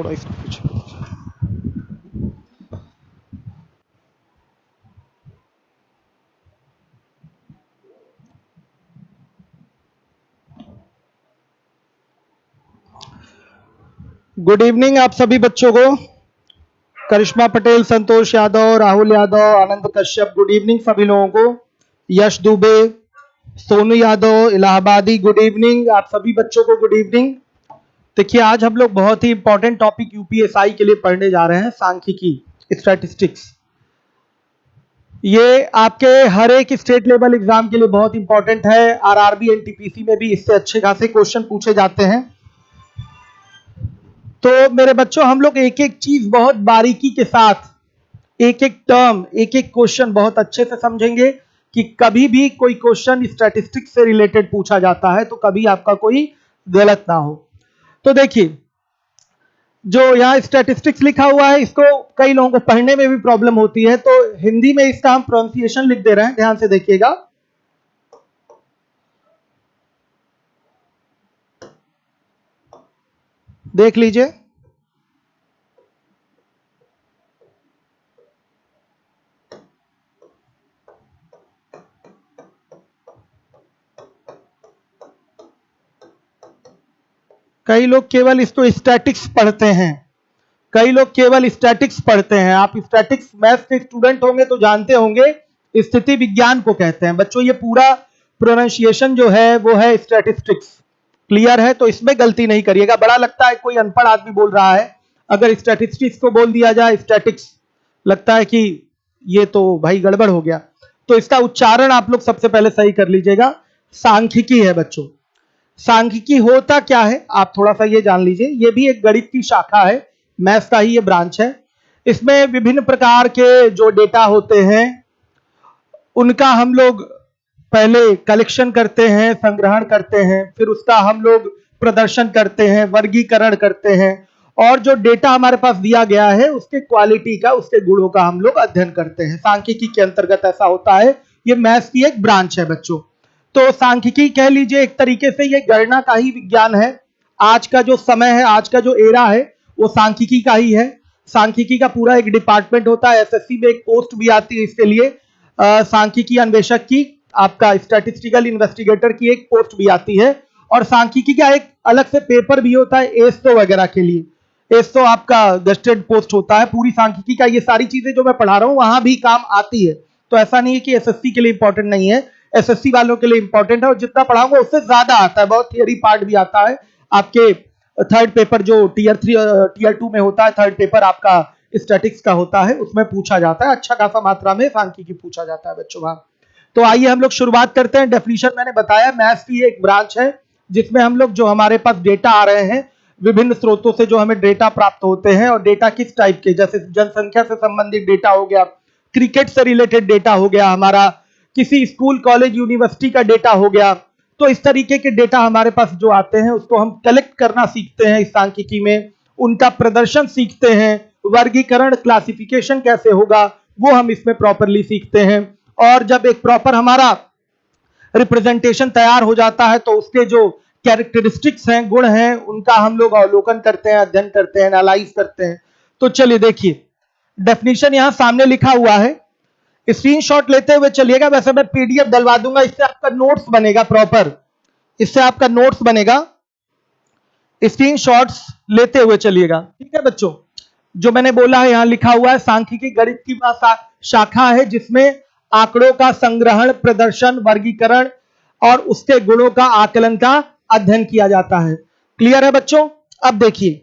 थोड़ा इसको पीछे। गुड इवनिंग आप सभी बच्चों को। करिश्मा पटेल, संतोष यादव, राहुल यादव, आनंद कश्यप, गुड इवनिंग सभी लोगों को। यश दुबे, सोनू यादव, इलाहाबादी, गुड इवनिंग आप सभी बच्चों को, गुड इवनिंग। देखिए आज हम लोग बहुत ही इंपॉर्टेंट टॉपिक यूपीएसआई के लिए पढ़ने जा रहे हैं, सांख्यिकी, स्टैटिस्टिक्स। ये आपके हर एक स्टेट लेवल एग्जाम के लिए बहुत इंपॉर्टेंट है। आरआरबी एनटीपीसी में भी इससे अच्छे खासे क्वेश्चन पूछे जाते हैं। तो मेरे बच्चों, हम लोग एक एक चीज बहुत बारीकी के साथ, एक एक टर्म, एक एक क्वेश्चन बहुत अच्छे से समझेंगे कि कभी भी कोई क्वेश्चन स्टैटिस्टिक्स से रिलेटेड पूछा जाता है तो कभी आपका कोई गलत ना हो। तो देखिए, जो यहाँ स्टैटिस्टिक्स लिखा हुआ है, इसको कई लोगों को पढ़ने में भी प्रॉब्लम होती है, तो हिंदी में इसका हम प्रोनाउंसिएशन लिख दे रहे हैं, ध्यान से देखिएगा। देख लीजिए, कई लोग केवल इसको स्टैटिक्स पढ़ते हैं, कई लोग केवल स्टैटिक्स पढ़ते हैं। आप स्टैटिक्स मैथ्स के स्टूडेंट होंगे तो जानते होंगे, स्थिति विज्ञान को कहते हैं बच्चों। ये पूरा प्रोनाउंसिएशन जो है वो है स्टैटिस्टिक्स। क्लियर है? तो इसमें गलती नहीं करिएगा। बड़ा लगता है कोई अनपढ़ आदमी बोल रहा है, अगर स्टैटिस्टिक्स को बोल दिया जाए स्टैटिक्स, लगता है कि ये तो भाई गड़बड़ हो गया। तो इसका उच्चारण आप लोग सबसे पहले सही कर लीजिएगा। सांख्यिकी है बच्चों। सांख्यिकी होता क्या है आप थोड़ा सा ये जान लीजिए। ये भी एक गणित की शाखा है, मैथ्स का ही ये ब्रांच है। इसमें विभिन्न प्रकार के जो डेटा होते हैं उनका हम लोग पहले कलेक्शन करते हैं, संग्रहण करते हैं, फिर उसका हम लोग प्रदर्शन करते हैं, वर्गीकरण करते हैं, और जो डेटा हमारे पास दिया गया है उसके क्वालिटी का, उसके गुणों का हम लोग अध्ययन करते हैं। सांख्यिकी के अंतर्गत ऐसा होता है। ये मैथ्स की एक ब्रांच है बच्चों। तो सांख्यिकी कह लीजिए एक तरीके से ये गणना का ही विज्ञान है। आज का जो समय है, आज का जो एरा है, वो सांख्यिकी का ही है। सांख्यिकी का पूरा एक डिपार्टमेंट होता है। एसएससी में एक पोस्ट भी आती है इसके लिए, सांख्यिकी अन्वेषक की, आपका स्टैटिस्टिकल इन्वेस्टिगेटर की एक पोस्ट भी आती है। और सांख्यिकी का एक अलग से पेपर भी होता है एस्तो वगैरह के लिए। एस्तो आपका गस्टेड पोस्ट होता है। पूरी सांख्यिकी का ये सारी चीजें जो मैं पढ़ा रहा हूं वहां भी काम आती है। तो ऐसा नहीं है कि एसएससी के लिए इंपॉर्टेंट नहीं है, एसएससी वालों के लिए इंपॉर्टेंट है। और जितना पढ़ाऊंगा उससे ज्यादा आता है, बहुत थियरी पार्ट भी आता है। आपके थर्ड पेपर जो टीयर 3 टीयर 2 में होता है, थर्ड पेपर आपका स्टैटिक्स का होता है, उसमें पूछा जाता है, अच्छा खासा मात्रा में सांख्यिकी पूछा जाता है बच्चों वहां। तो आइए हम लोग शुरुआत करते हैं। डेफिनेशन मैंने बताया, मैथ्स की एक ब्रांच है जिसमें हम लोग जो हमारे पास डेटा आ रहे हैं, विभिन्न स्रोतों से जो हमें डेटा प्राप्त होते हैं, और डेटा किस टाइप के, जैसे जनसंख्या से संबंधित डेटा हो गया, क्रिकेट से रिलेटेड डेटा हो गया, हमारा किसी स्कूल कॉलेज यूनिवर्सिटी का डेटा हो गया। तो इस तरीके के डेटा हमारे पास जो आते हैं उसको हम कलेक्ट करना सीखते हैं इस सांख्यिकी में, उनका प्रदर्शन सीखते हैं, वर्गीकरण क्लासिफिकेशन कैसे होगा वो हम इसमें प्रॉपरली सीखते हैं। और जब एक प्रॉपर हमारा रिप्रेजेंटेशन तैयार हो जाता है तो उसके जो कैरेक्टरिस्टिक्स हैं, गुण हैं, उनका हम लोग अवलोकन करते हैं, अध्ययन करते हैं, एनालाइज करते हैं। तो चलिए देखिए, डेफिनेशन यहां सामने लिखा हुआ है, स्क्रीनशॉट लेते हुए चलिएगा। वैसे मैं पीडीएफ डलवा दूंगा, इससे आपका नोट्स बनेगा प्रॉपर, इससे आपका नोट्स बनेगा। स्क्रीनशॉट्स लेते हुए चलिएगा, ठीक है बच्चों। जो मैंने बोला है यहां लिखा हुआ है, सांख्यिकी गणित की शाखा है जिसमें आंकड़ों का संग्रहण, प्रदर्शन, वर्गीकरण और उसके गुणों का आकलन का अध्ययन किया जाता है। क्लियर है बच्चों? अब देखिए,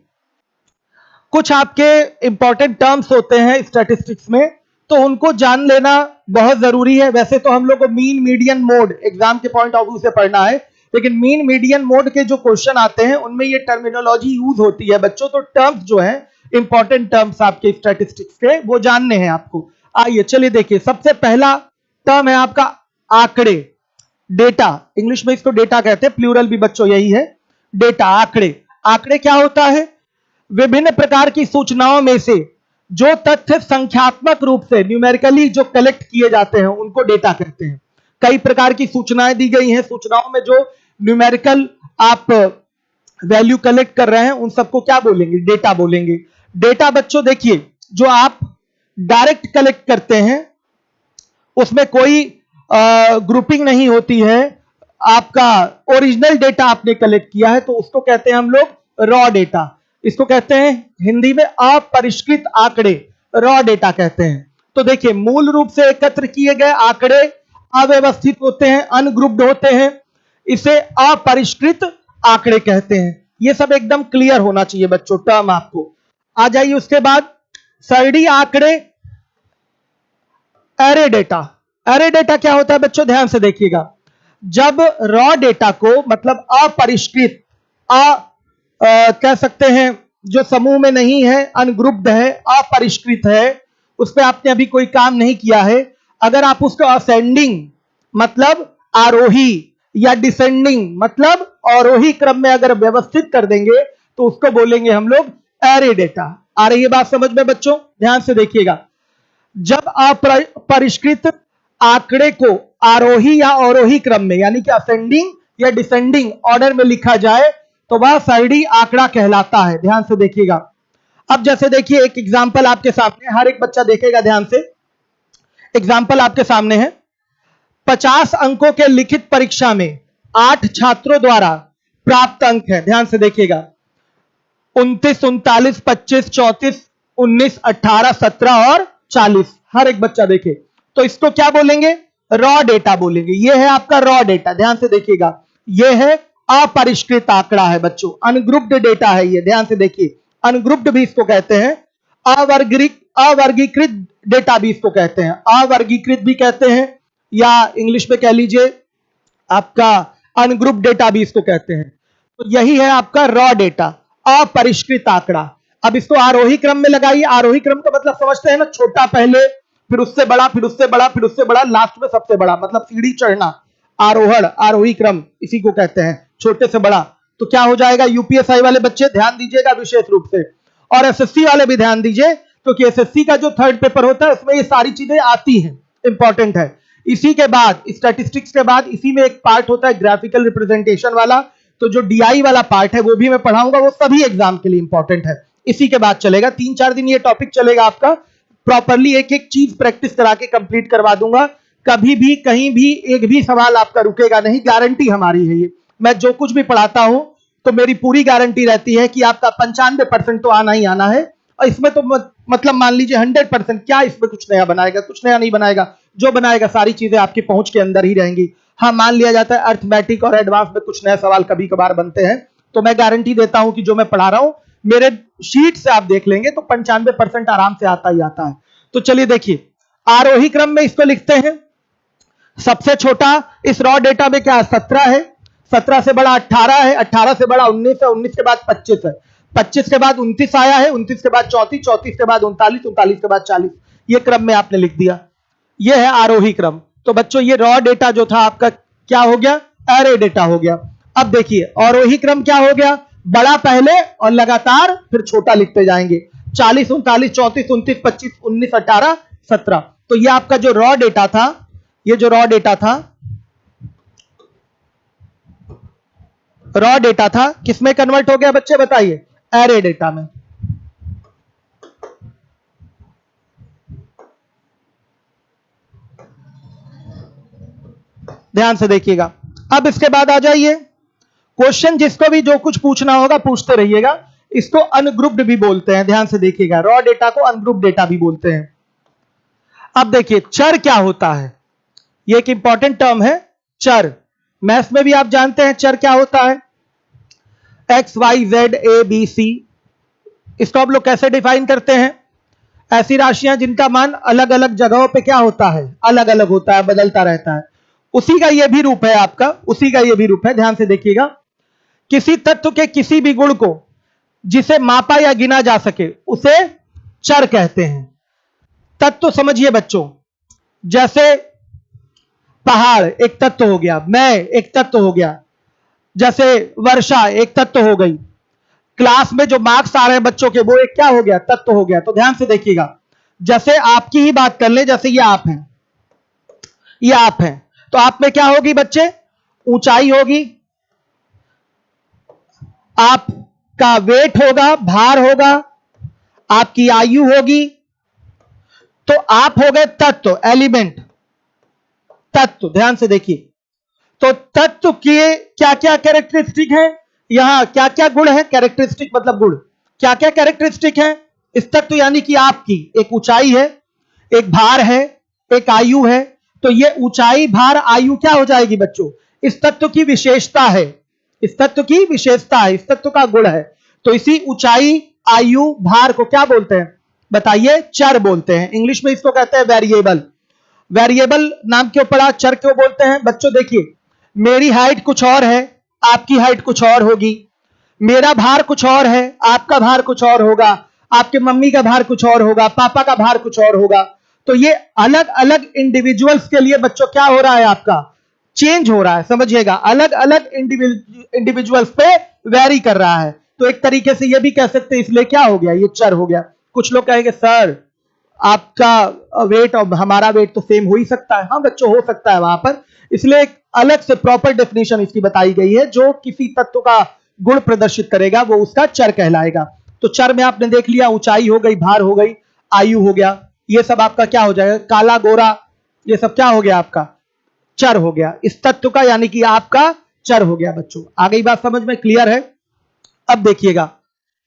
कुछ आपके इंपॉर्टेंट टर्म्स होते हैं स्टैटिस्टिक्स में, तो उनको जान लेना बहुत जरूरी है। वैसे तो हम लोग को मीन, मीडियन, मोड एग्जाम के पॉइंट ऑफ व्यू से पढ़ना है, लेकिन मीन, मीडियन, मोड के जो क्वेश्चन आते हैं उनमें ये टर्मिनोलॉजी यूज होती है बच्चों। तो टर्म्स जो है, इंपॉर्टेंट टर्म्स आपके स्टैटिस्टिक्स के, वो जानने हैं आपको। आइए चलिए देखिए, सबसे पहला टर्म है आपका आंकड़े, डेटा। इंग्लिश में इसको डेटा कहते हैं, प्लूरल भी बच्चों यही है, डेटा, आंकड़े। आंकड़े क्या होता है? विभिन्न प्रकार की सूचनाओं में से जो तथ्य संख्यात्मक रूप से, न्यूमेरिकली जो कलेक्ट किए जाते हैं उनको डेटा कहते हैं। कई प्रकार की सूचनाएं दी गई हैं, सूचनाओं में जो न्यूमेरिकल आप वैल्यू कलेक्ट कर रहे हैं, उन सबको क्या बोलेंगे? डेटा बोलेंगे। डेटा बच्चों देखिए, जो आप डायरेक्ट कलेक्ट करते हैं उसमें कोई ग्रुपिंग नहीं होती है। आपका ओरिजिनल डेटा आपने कलेक्ट किया है तो उसको कहते हैं हम लोग रॉ डेटा। इसको कहते हैं हिंदी में अपरिष्कृत आंकड़े, रॉ डेटा कहते हैं। तो देखिए, मूल रूप से एकत्र किए गए आंकड़े अव्यवस्थित होते हैं, अनग्रुप्ड होते हैं, इसे अपरिष्कृत आंकड़े कहते हैं। ये सब एकदम क्लियर होना चाहिए बच्चों, टर्म आपको। आ जाइए उसके बाद सरडी आंकड़े, एरे डेटा। एरे डेटा क्या होता है बच्चों? ध्यान से देखिएगा। जब रॉ डेटा को, मतलब अपरिष्कृत, कह सकते हैं जो समूह में नहीं है, अनग्रुप्ड है, अपरिष्कृत है, उस पर आपने अभी कोई काम नहीं किया है, अगर आप उसको असेंडिंग मतलब आरोही या डिसेंडिंग मतलब अवरोही क्रम में अगर व्यवस्थित कर देंगे तो उसको बोलेंगे हम लोग एरे डेटा। आ रही है बात समझ में बच्चों? ध्यान से देखिएगा। जब अपरिष्कृत आंकड़े को आरोही या अवरोही क्रम में यानी कि असेंडिंग या डिसेंडिंग ऑर्डर में लिखा जाए तो वह सरडी आंकड़ा कहलाता है। ध्यान से देखिएगा। अब जैसे देखिए, एक एग्जांपल आपके सामने, हर एक बच्चा देखेगा ध्यान से। एग्जांपल आपके सामने है। 50 अंकों के लिखित परीक्षा में 8 छात्रों द्वारा प्राप्त अंक है। ध्यान से देखिएगा, 29, 39, 25, 34, 19, 18, 17 और 40। हर एक बच्चा देखे तो इसको क्या बोलेंगे? रॉ डेटा बोलेंगे। ये है आपका रॉ डेटा। ध्यान से देखिएगा, ये है अपरिष्कृत आंकड़ा है बच्चों, अनग्रुप्ड डेटा है ये। ध्यान से देखिए, अनग्रुप्ड भी इसको कहते हैं, अवर्गीकृत डेटा भी इसको कहते हैं, अवर्गीकृत भी कहते हैं, या इंग्लिश में कह लीजिए आपका अनग्रुप्ड डेटा भी इसको कहते हैं। तो यही है आपका रॉ डेटा, अपरिष्कृत आंकड़ा। अब इसको आरोही क्रम में लगाइए। आरोही क्रम का मतलब समझते हैं ना, छोटा पहले, फिर उससे बड़ा, फिर उससे बड़ा, फिर उससे बड़ा, लास्ट में सबसे बड़ा, मतलब सीढ़ी चढ़ना, आरोहण, आरोही क्रम इसी को कहते हैं, छोटे से बड़ा। तो क्या हो जाएगा? यूपीएसआई वाले बच्चे ध्यान दीजिएगा विशेष रूप से, और एसएससी वाले भी ध्यान दीजिए, क्योंकि एसएससी का जो थर्ड पेपर होता है उसमें ये सारी चीजें आती हैं, इंपॉर्टेंट है। इसी के बाद स्टैटिस्टिक्स के बाद इसी में एक पार्ट होता है ग्राफिकल रिप्रेजेंटेशन वाला, तो जो डीआई वाला पार्ट है वो भी मैं पढ़ाऊंगा, वो सभी एग्जाम के लिए इंपॉर्टेंट है। इसी के बाद चलेगा 3-4 दिन ये टॉपिक चलेगा आपका, प्रॉपरली एक एक चीज प्रैक्टिस करा के कंप्लीट करवा दूंगा। कभी भी कहीं भी एक भी सवाल आपका रुकेगा नहीं, गारंटी हमारी है ये। मैं जो कुछ भी पढ़ाता हूं तो मेरी पूरी गारंटी रहती है कि आपका 95% तो आना ही आना है। और इसमें तो मतलब मान लीजिए 100%, क्या इसमें कुछ नया बनाएगा? कुछ नया नहीं बनाएगा। जो बनाएगा सारी चीजें आपकी पहुंच के अंदर ही रहेंगी। हाँ, मान लिया जाता है अर्थमेटिक और एडवांस में कुछ नए सवाल कभी कभार बनते हैं, तो मैं गारंटी देता हूं कि जो मैं पढ़ा रहा हूं मेरे शीट से आप देख लेंगे तो 95% आराम से आता ही आता है। तो चलिए देखिए, आरोही क्रम में इसको लिखते हैं। सबसे छोटा इस रॉ डेटा में क्या है? 17 है, 17 से बड़ा 18 है, 18 से बड़ा 19 है, 19 के बाद 25 है, 25 के बाद 29 आया है, 29 के बाद 34, 34 के बाद 39, 39 के बाद 40। ये क्रम में आपने लिख दिया। ये है आरोही क्रम। तो बच्चों ये रॉ डेटा जो था आपका क्या हो गया? एरे डेटा हो गया। अब देखिए आरोही क्रम क्या हो गया? बड़ा पहले और लगातार फिर छोटा लिखते जाएंगे। 40, 39, 34, 29, 25, 19, 18, 17। तो ये आपका जो रॉ डेटा था, ये जो रॉ डेटा था किसमें कन्वर्ट हो गया बच्चे बताइए? एरे डेटा में। ध्यान से देखिएगा। अब इसके बाद आ जाइए, क्वेश्चन जिसको भी जो कुछ पूछना होगा पूछते रहिएगा। इसको अनग्रुप्ड भी बोलते हैं। ध्यान से देखिएगा, रॉ डेटा को अनग्रुप्ड डेटा भी बोलते हैं। अब देखिए चर क्या होता है? ये एक इंपॉर्टेंट टर्म है, चर। मैथ्स में भी आप जानते हैं चर क्या होता है? एक्स, वाई, जेड, ए, बी, सी। इसको आप लोग कैसे डिफाइन करते हैं? ऐसी राशियां जिनका मान अलग अलग जगहों पे क्या होता है? अलग अलग होता है, बदलता रहता है। उसी का यह भी रूप है आपका, उसी का यह भी रूप है। ध्यान से देखिएगा, किसी तत्व के किसी भी गुण को जिसे मापा या गिना जा सके उसे चर कहते हैं। तत्व समझिए बच्चों, जैसे पहाड़ एक तत्व हो गया, मैं एक तत्व हो गया, जैसे वर्षा एक तत्व हो गई। क्लास में जो मार्क्स आ रहे हैं बच्चों के वो एक क्या हो गया? तत्व हो गया। तो ध्यान से देखिएगा, जैसे आपकी ही बात कर ले, जैसे ये आप हैं, ये आप हैं, तो आप में क्या होगी बच्चे? ऊंचाई होगी, आपका वेट होगा, भार होगा, आपकी आयु होगी। तो आप हो गए तत्व, एलिमेंट, तत्व। ध्यान से देखिए, तो तत्व के क्या क्या कैरेक्टरिस्टिक है, यहां क्या क्या गुण है, कैरेक्टरिस्टिक मतलब गुण, क्या क्या कैरेक्टरिस्टिक है इस तत्व, यानी कि आपकी एक ऊंचाई है, एक भार है, एक आयु है। तो ये ऊंचाई, भार, आयु क्या हो जाएगी बच्चों, इस तत्व की विशेषता है, इस तत्व की विशेषता है, इस तत्व का गुण है। तो इसी ऊंचाई, आयु, भार को क्या बोलते हैं बताइए, चर बोलते हैं। इंग्लिश में इसको कहते हैं वेरिएबल। वेरिएबल नाम क्यों पड़ा, चर क्यों बोलते हैं बच्चों, देखिए मेरी हाइट कुछ और है, आपकी हाइट कुछ और होगी, मेरा भार कुछ और है, आपका भार कुछ और होगा, आपके मम्मी का भार कुछ और होगा, पापा का भार कुछ और होगा। तो ये अलग अलग इंडिविजुअल्स के लिए बच्चों क्या हो रहा है, आपका चेंज हो रहा है, समझिएगा, अलग अलग इंडिविजुअल्स पे वेरी कर रहा है। तो एक तरीके से ये भी कह सकते हैं, इसलिए क्या हो गया, ये चर हो गया। कुछ लोग कहेंगे सर आपका वेट और हमारा वेट तो सेम हो ही सकता है। हाँ बच्चों, हो सकता है वहां पर, इसलिए एक अलग से प्रॉपर डेफिनेशन इसकी बताई गई है। जो किसी तत्व का गुण प्रदर्शित करेगा वो उसका चर कहलाएगा। तो चर में आपने देख लिया, ऊंचाई हो गई, भार हो गई, आयु हो गया, ये सब आपका क्या हो जाएगा, काला गोरा, ये सब क्या हो गया, आपका चर हो गया, इस तत्व का, यानी कि आपका चर हो गया। बच्चों आ गई बात समझ में, क्लियर है। अब देखिएगा,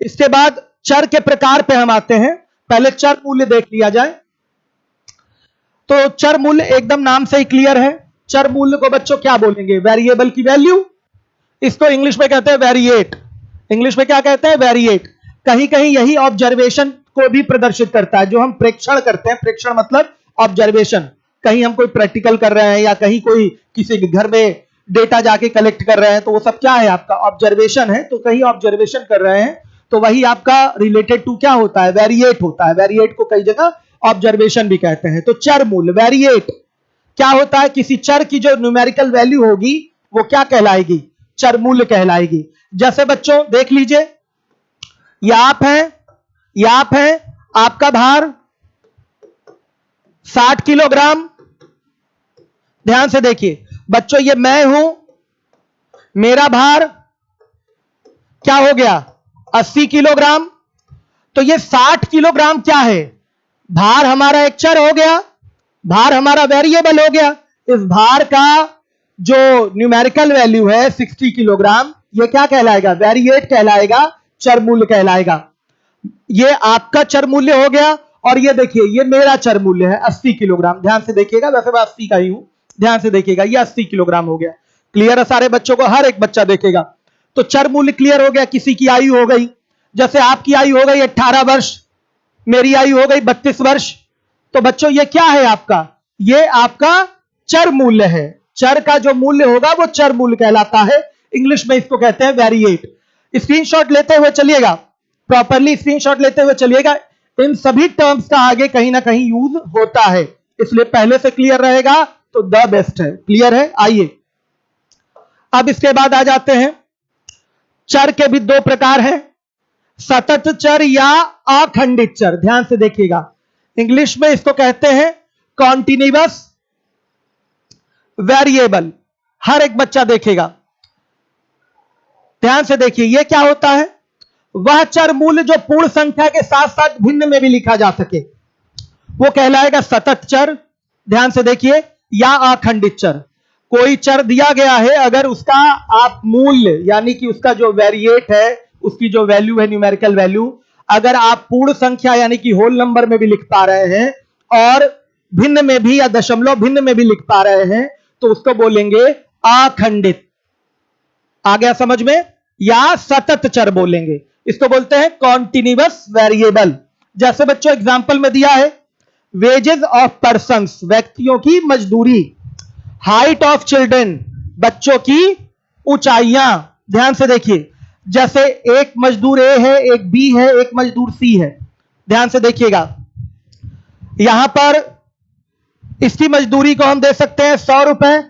इसके बाद चर के प्रकार पे हम आते हैं। पहले चर मूल्य देख लिया जाए। तो चर मूल्य एकदम नाम से ही क्लियर है। चर मूल्य को बच्चों क्या बोलेंगे, वेरिएबल की वैल्यू, इसको इंग्लिश में कहते हैं वेरिएट। इंग्लिश में क्या कहते हैं, वेरिएट। कहीं कहीं यही ऑब्जर्वेशन को भी प्रदर्शित करता है, जो हम प्रेक्षण करते हैं, प्रेक्षण मतलब ऑब्जर्वेशन, कहीं हम कोई प्रैक्टिकल कर रहे हैं या कहीं कोई किसी घर में डेटा जाके कलेक्ट कर रहे हैं, तो वो सब क्या है, आपका ऑब्जर्वेशन है। तो कहीं ऑब्जर्वेशन कर रहे हैं तो वही आपका रिलेटेड टू क्या होता है, वेरिएट होता है। वेरिएट को कई जगह ऑब्जर्वेशन भी कहते हैं। तो चर मूल्य, वेरिएट क्या होता है, किसी चर की जो न्यूमेरिकल वैल्यू होगी वो क्या कहलाएगी, चर मूल्य कहलाएगी। जैसे बच्चों देख लीजिए, ये आप हैं, आपका भार 60 किलोग्राम। ध्यान से देखिए बच्चों, ये मैं हूं, मेरा भार क्या हो गया, 80 किलोग्राम। तो ये 60 किलोग्राम क्या है, भार हमारा एक चर हो गया, भार हमारा वेरिएबल हो गया। इस भार का जो न्यूमेरिकल वैल्यू है 60 किलोग्राम, ये क्या कहलाएगा, वेरिएट कहलाएगा, चर मूल्य कहलाएगा। ये आपका चर मूल्य हो गया। और ये देखिए, ये मेरा चर मूल्य है 80 किलोग्राम। ध्यान से देखिएगा, वैसे मैं 80 का ही हूं, ध्यान से देखिएगा, ये 80 किलोग्राम हो गया। क्लियर है सारे बच्चों को, हर एक बच्चा देखेगा। तो चर मूल्य क्लियर हो गया। किसी की आयु हो गई, जैसे आपकी आयु हो गई 18 वर्ष, मेरी आयु हो गई 32 वर्ष। तो बच्चों ये क्या है आपका, ये आपका चर मूल्य है। चर का जो मूल्य होगा वो चर मूल्य कहलाता है। इंग्लिश में इसको कहते हैं वेरिएट। स्क्रीनशॉट लेते हुए चलिएगा, प्रॉपरली स्क्रीनशॉट लेते हुए चलिएगा। इन सभी टर्म्स का आगे कहीं ना कहीं यूज होता है, इसलिए पहले से क्लियर रहेगा तो द बेस्ट है। क्लियर है। आइए अब इसके बाद आ जाते हैं, चर के भी दो प्रकार हैं, सतत चर या अखंडित चर। ध्यान से देखिएगा, इंग्लिश में इसको कहते हैं कॉन्टिन्यूअस वेरिएबल। हर एक बच्चा देखेगा, ध्यान से देखिए, यह क्या होता है, वह चर मूल्य जो पूर्ण संख्या के साथ साथ भिन्न में भी लिखा जा सके, वो कहलाएगा सतत चर। ध्यान से देखिए, या अखंडित चर। कोई चर दिया गया है, अगर उसका आप मूल्य यानी कि उसका जो वेरिएट है, उसकी जो वैल्यू है, न्यूमेरिकल वैल्यू, अगर आप पूर्ण संख्या यानी कि होल नंबर में भी लिख पा रहे हैं और भिन्न में भी या दशमलव भिन्न में भी लिख पा रहे हैं, तो उसको बोलेंगे अखंडित। आ गया समझ में, या सतत चर बोलेंगे, इसको बोलते हैं कॉन्टिन्यूअस वेरिएबल। जैसे बच्चों एग्जांपल में दिया है, वेजेस ऑफ पर्सन्स, व्यक्तियों की मजदूरी, हाइट ऑफ चिल्ड्रन, बच्चों की ऊंचाइयां। ध्यान से देखिए, जैसे एक मजदूर ए है, एक बी है, एक मजदूर सी है। ध्यान से देखिएगा, यहां पर इसकी मजदूरी को हम दे सकते हैं 100 रुपए,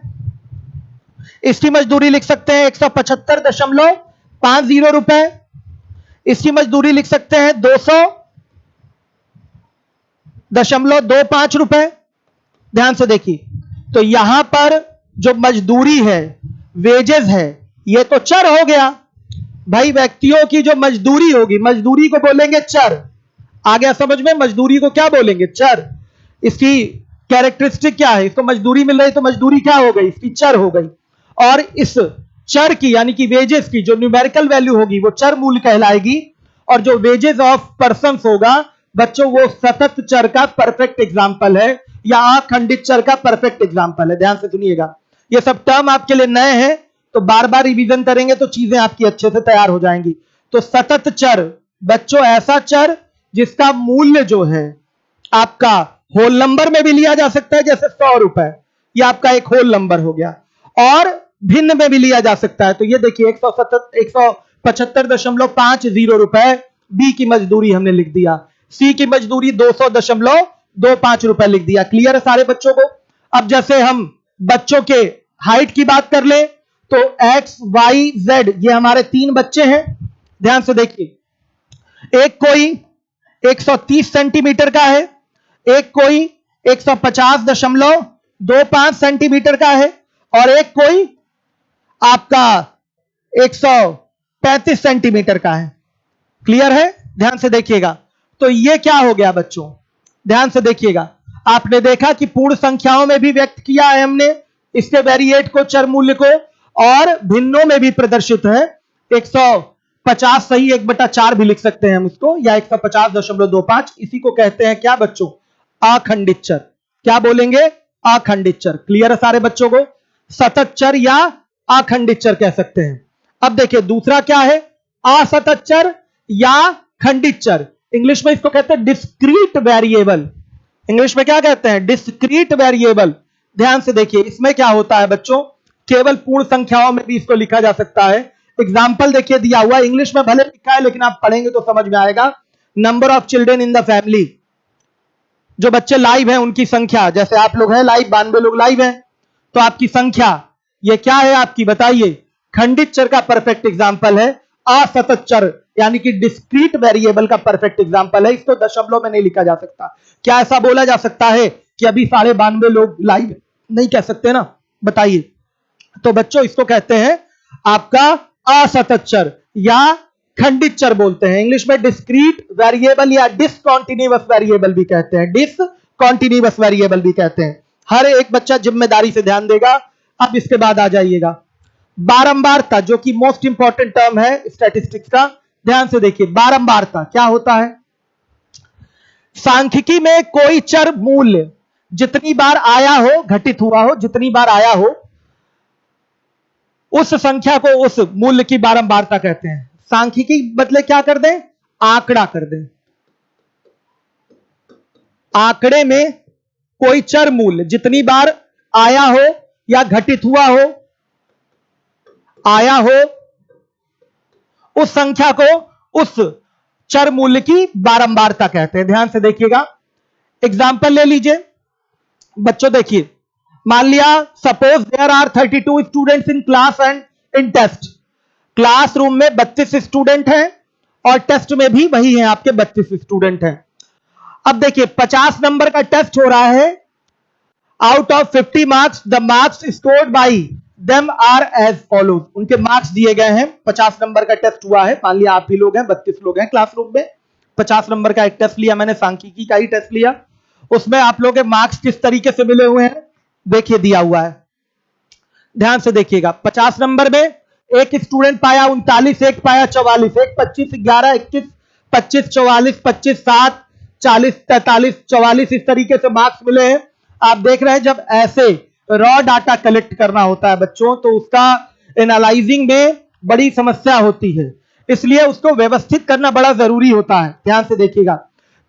इसकी मजदूरी लिख सकते हैं 175.50 रुपए, इसकी मजदूरी लिख सकते हैं 200.25 रुपए। ध्यान से देखिए, तो यहां पर जो मजदूरी है, वेजेस है, ये तो चर हो गया, भाई व्यक्तियों की जो मजदूरी होगी, मजदूरी को बोलेंगे चर। आ गया समझ में? मजदूरी को क्या बोलेंगे? चर। इसकी कैरेक्टरिस्टिक क्या है? इसको मजदूरी मिल रही तो मजदूरी क्या हो गई? इसकी चर हो गई। और इस चर की यानी कि वेजेस की जो न्यूमेरिकल वैल्यू होगी वो चर मूल्य कहलाएगी, और जो वेजेस ऑफ पर्सन होगा बच्चों वो सतत चर का परफेक्ट एग्जाम्पल है या अखंडित चर का परफेक्ट एग्जाम्पल है। ध्यान से सुनिएगा, ये सब टर्म आपके लिए नए हैं तो बार बार रिवीजन करेंगे तो चीजें आपकी अच्छे से तैयार हो जाएंगी। तो सतत चर बच्चों ऐसा चर जिसका मूल्य जो है आपका होल नंबर में भी लिया जा सकता है, जैसे 100 रुपए, ये आपका एक होल नंबर हो गया, और भिन्न में भी लिया जा सकता है। तो ये देखिए 175.50 रुपए बी की मजदूरी हमने लिख दिया, सी की मजदूरी 200.25 रुपए लिख दिया। क्लियर है सारे बच्चों को? अब जैसे हम बच्चों के हाइट की बात कर ले तो एक्स वाई जेड ये हमारे 3 बच्चे हैं। ध्यान से देखिए, एक कोई 130 सेंटीमीटर का है, एक कोई 150.25 सेंटीमीटर का है, और एक कोई आपका 135 सेंटीमीटर का है। क्लियर है? ध्यान से देखिएगा। तो ये क्या हो गया बच्चों? ध्यान से देखिएगा, आपने देखा कि पूर्ण संख्याओं में भी व्यक्त किया है हमने इसके वेरिएट को, चर मूल्य को, और भिन्नों में भी प्रदर्शित है। 150 सही 1/4 भी लिख सकते हैं हम इसको, या 150.25। इसी को कहते हैं क्या बच्चों? अखंडित चर। क्या बोलेंगे? अखंडित चर। क्लियर है सारे बच्चों को? सतत चर या अखंडित चर कह सकते हैं। अब देखिए दूसरा क्या है? असतत चर या खंडित चर। इंग्लिश में इसको कहते हैं डिस्क्रीट वेरिएबल। इंग्लिश में क्या कहते हैं? Discrete variable. ध्यान से देखिए, इसमें क्या होता है बच्चों? केवल पूर्ण संख्याओं में भी इसको लिखा जा सकता है। एग्जाम्पल देखिए दिया हुआ, इंग्लिश में भले लिखा है लेकिन आप पढ़ेंगे तो समझ में आएगा। Number of children in the family, जो बच्चे लाइव हैं उनकी संख्या, जैसे आप लोग हैं लाइव, 92 लोग लाइव हैं, तो आपकी संख्या ये क्या है आपकी? बताइए। खंडित चर का परफेक्ट एग्जाम्पल है। असतत चर यानी कि डिस्क्रीट वेरिएबल का परफेक्ट एग्जाम्पल है। इसको दशमलव में नहीं लिखा जा सकता। क्या ऐसा बोला जा सकता है कि अभी 92 लोग लाइव? नहीं कह सकते ना, बताइए। तो बच्चों इसको कहते हैं आपका असतत चर या खंडित चर बोलते हैं। इंग्लिश में डिस्क्रीट वेरिएबल या डिसकंटीन्यूअस वेरिएबल भी कहते हैं, डिसकंटीन्यूअस वेरिएबल भी कहते हैं। हर एक बच्चा जिम्मेदारी से ध्यान देगा। अब इसके बाद आ जाइएगा बारंबारता, जो कि मोस्ट इंपॉर्टेंट टर्म है स्टैटिस्टिक्स का। ध्यान से देखिए, बारंबारता क्या होता है? सांख्यिकी में कोई चर मूल्य जितनी बार आया हो, घटित हुआ हो, जितनी बार आया हो, उस संख्या को, उस मूल्य की बारंबारता कहते हैं। सांख्यिकी बदले क्या कर दें? आंकड़ा कर दें। आंकड़े में कोई चर मूल्य जितनी बार आया हो या घटित हुआ हो, आया हो, उस संख्या को, उस चर मूल्य की बारंबारता कहते हैं। ध्यान से देखिएगा, एग्जाम्पल ले लीजिए बच्चों। देखिए, मान लिया suppose there are 32 students in class and in test. Classroom में 32 स्टूडेंट हैं और टेस्ट में भी वही हैं आपके 32 स्टूडेंट हैं। अब देखिए 50 नंबर का टेस्ट हो रहा है। Out of 50 marks the marks scored by them are as follows. उनके मार्क्स दिए गए हैं। 50 नंबर का टेस्ट हुआ है। मान लिया आप ही लोग हैं, 32 लोग हैं क्लासरूम में। 50 नंबर का एक टेस्ट लिया मैंने, सांख्यिकी का ही टेस्ट लिया। उसमें आप लोगों के मार्क्स किस तरीके से मिले हुए हैं देखिए, दिया हुआ है। ध्यान से देखिएगा, 50 नंबर में एक स्टूडेंट पाया 39, एक पाया 44, एक 25, 11, 21, 25, 44, 25, 7, 40, 43, 44 इस तरीके से मार्क्स मिले हैं। आप देख रहे हैं जब ऐसे रॉ डाटा कलेक्ट करना होता है बच्चों तो उसका एनालाइजिंग में बड़ी समस्या होती है, इसलिए उसको व्यवस्थित करना बड़ा जरूरी होता है। ध्यान से देखिएगा,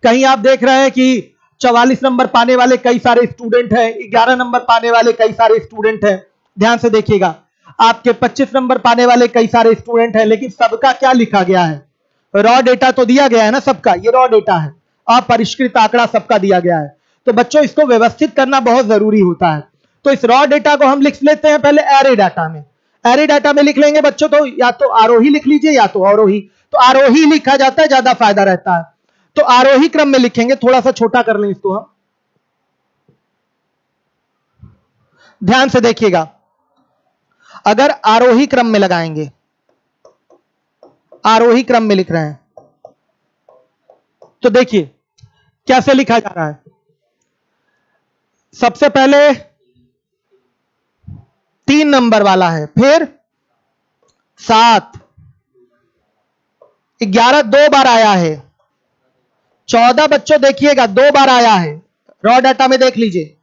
कहीं आप देख रहे हैं कि 44 नंबर पाने वाले कई सारे स्टूडेंट हैं, 11 नंबर पाने वाले कई सारे स्टूडेंट हैं। ध्यान से देखिएगा, आपके 25 नंबर पाने वाले कई सारे स्टूडेंट हैं, लेकिन सबका क्या लिखा गया है? रॉ डेटा तो दिया गया है ना सबका, ये रॉ डेटा है, अपरिष्कृत आंकड़ा सबका दिया गया है। तो बच्चों इसको व्यवस्थित करना बहुत जरूरी होता है। तो इस रॉ डेटा को हम लिख लेते हैं पहले एरे डाटा में। एरे डाटा में लिख लेंगे बच्चों, तो या तो आरोही लिख लीजिए या तो अवरोही। तो आरोही लिखा जाता है, ज्यादा फायदा रहता है। तो आरोही क्रम में लिखेंगे, थोड़ा सा छोटा कर लें इसको हम। ध्यान से देखिएगा, अगर आरोही क्रम में लगाएंगे आरोही क्रम में लिख रहे हैं। तो देखिए कैसे लिखा जा रहा है। सबसे पहले 3 नंबर वाला है, फिर 7, 11 2 बार आया है, 14 बच्चों देखिएगा 2 बार आया है, रॉ डाटा में देख लीजिए।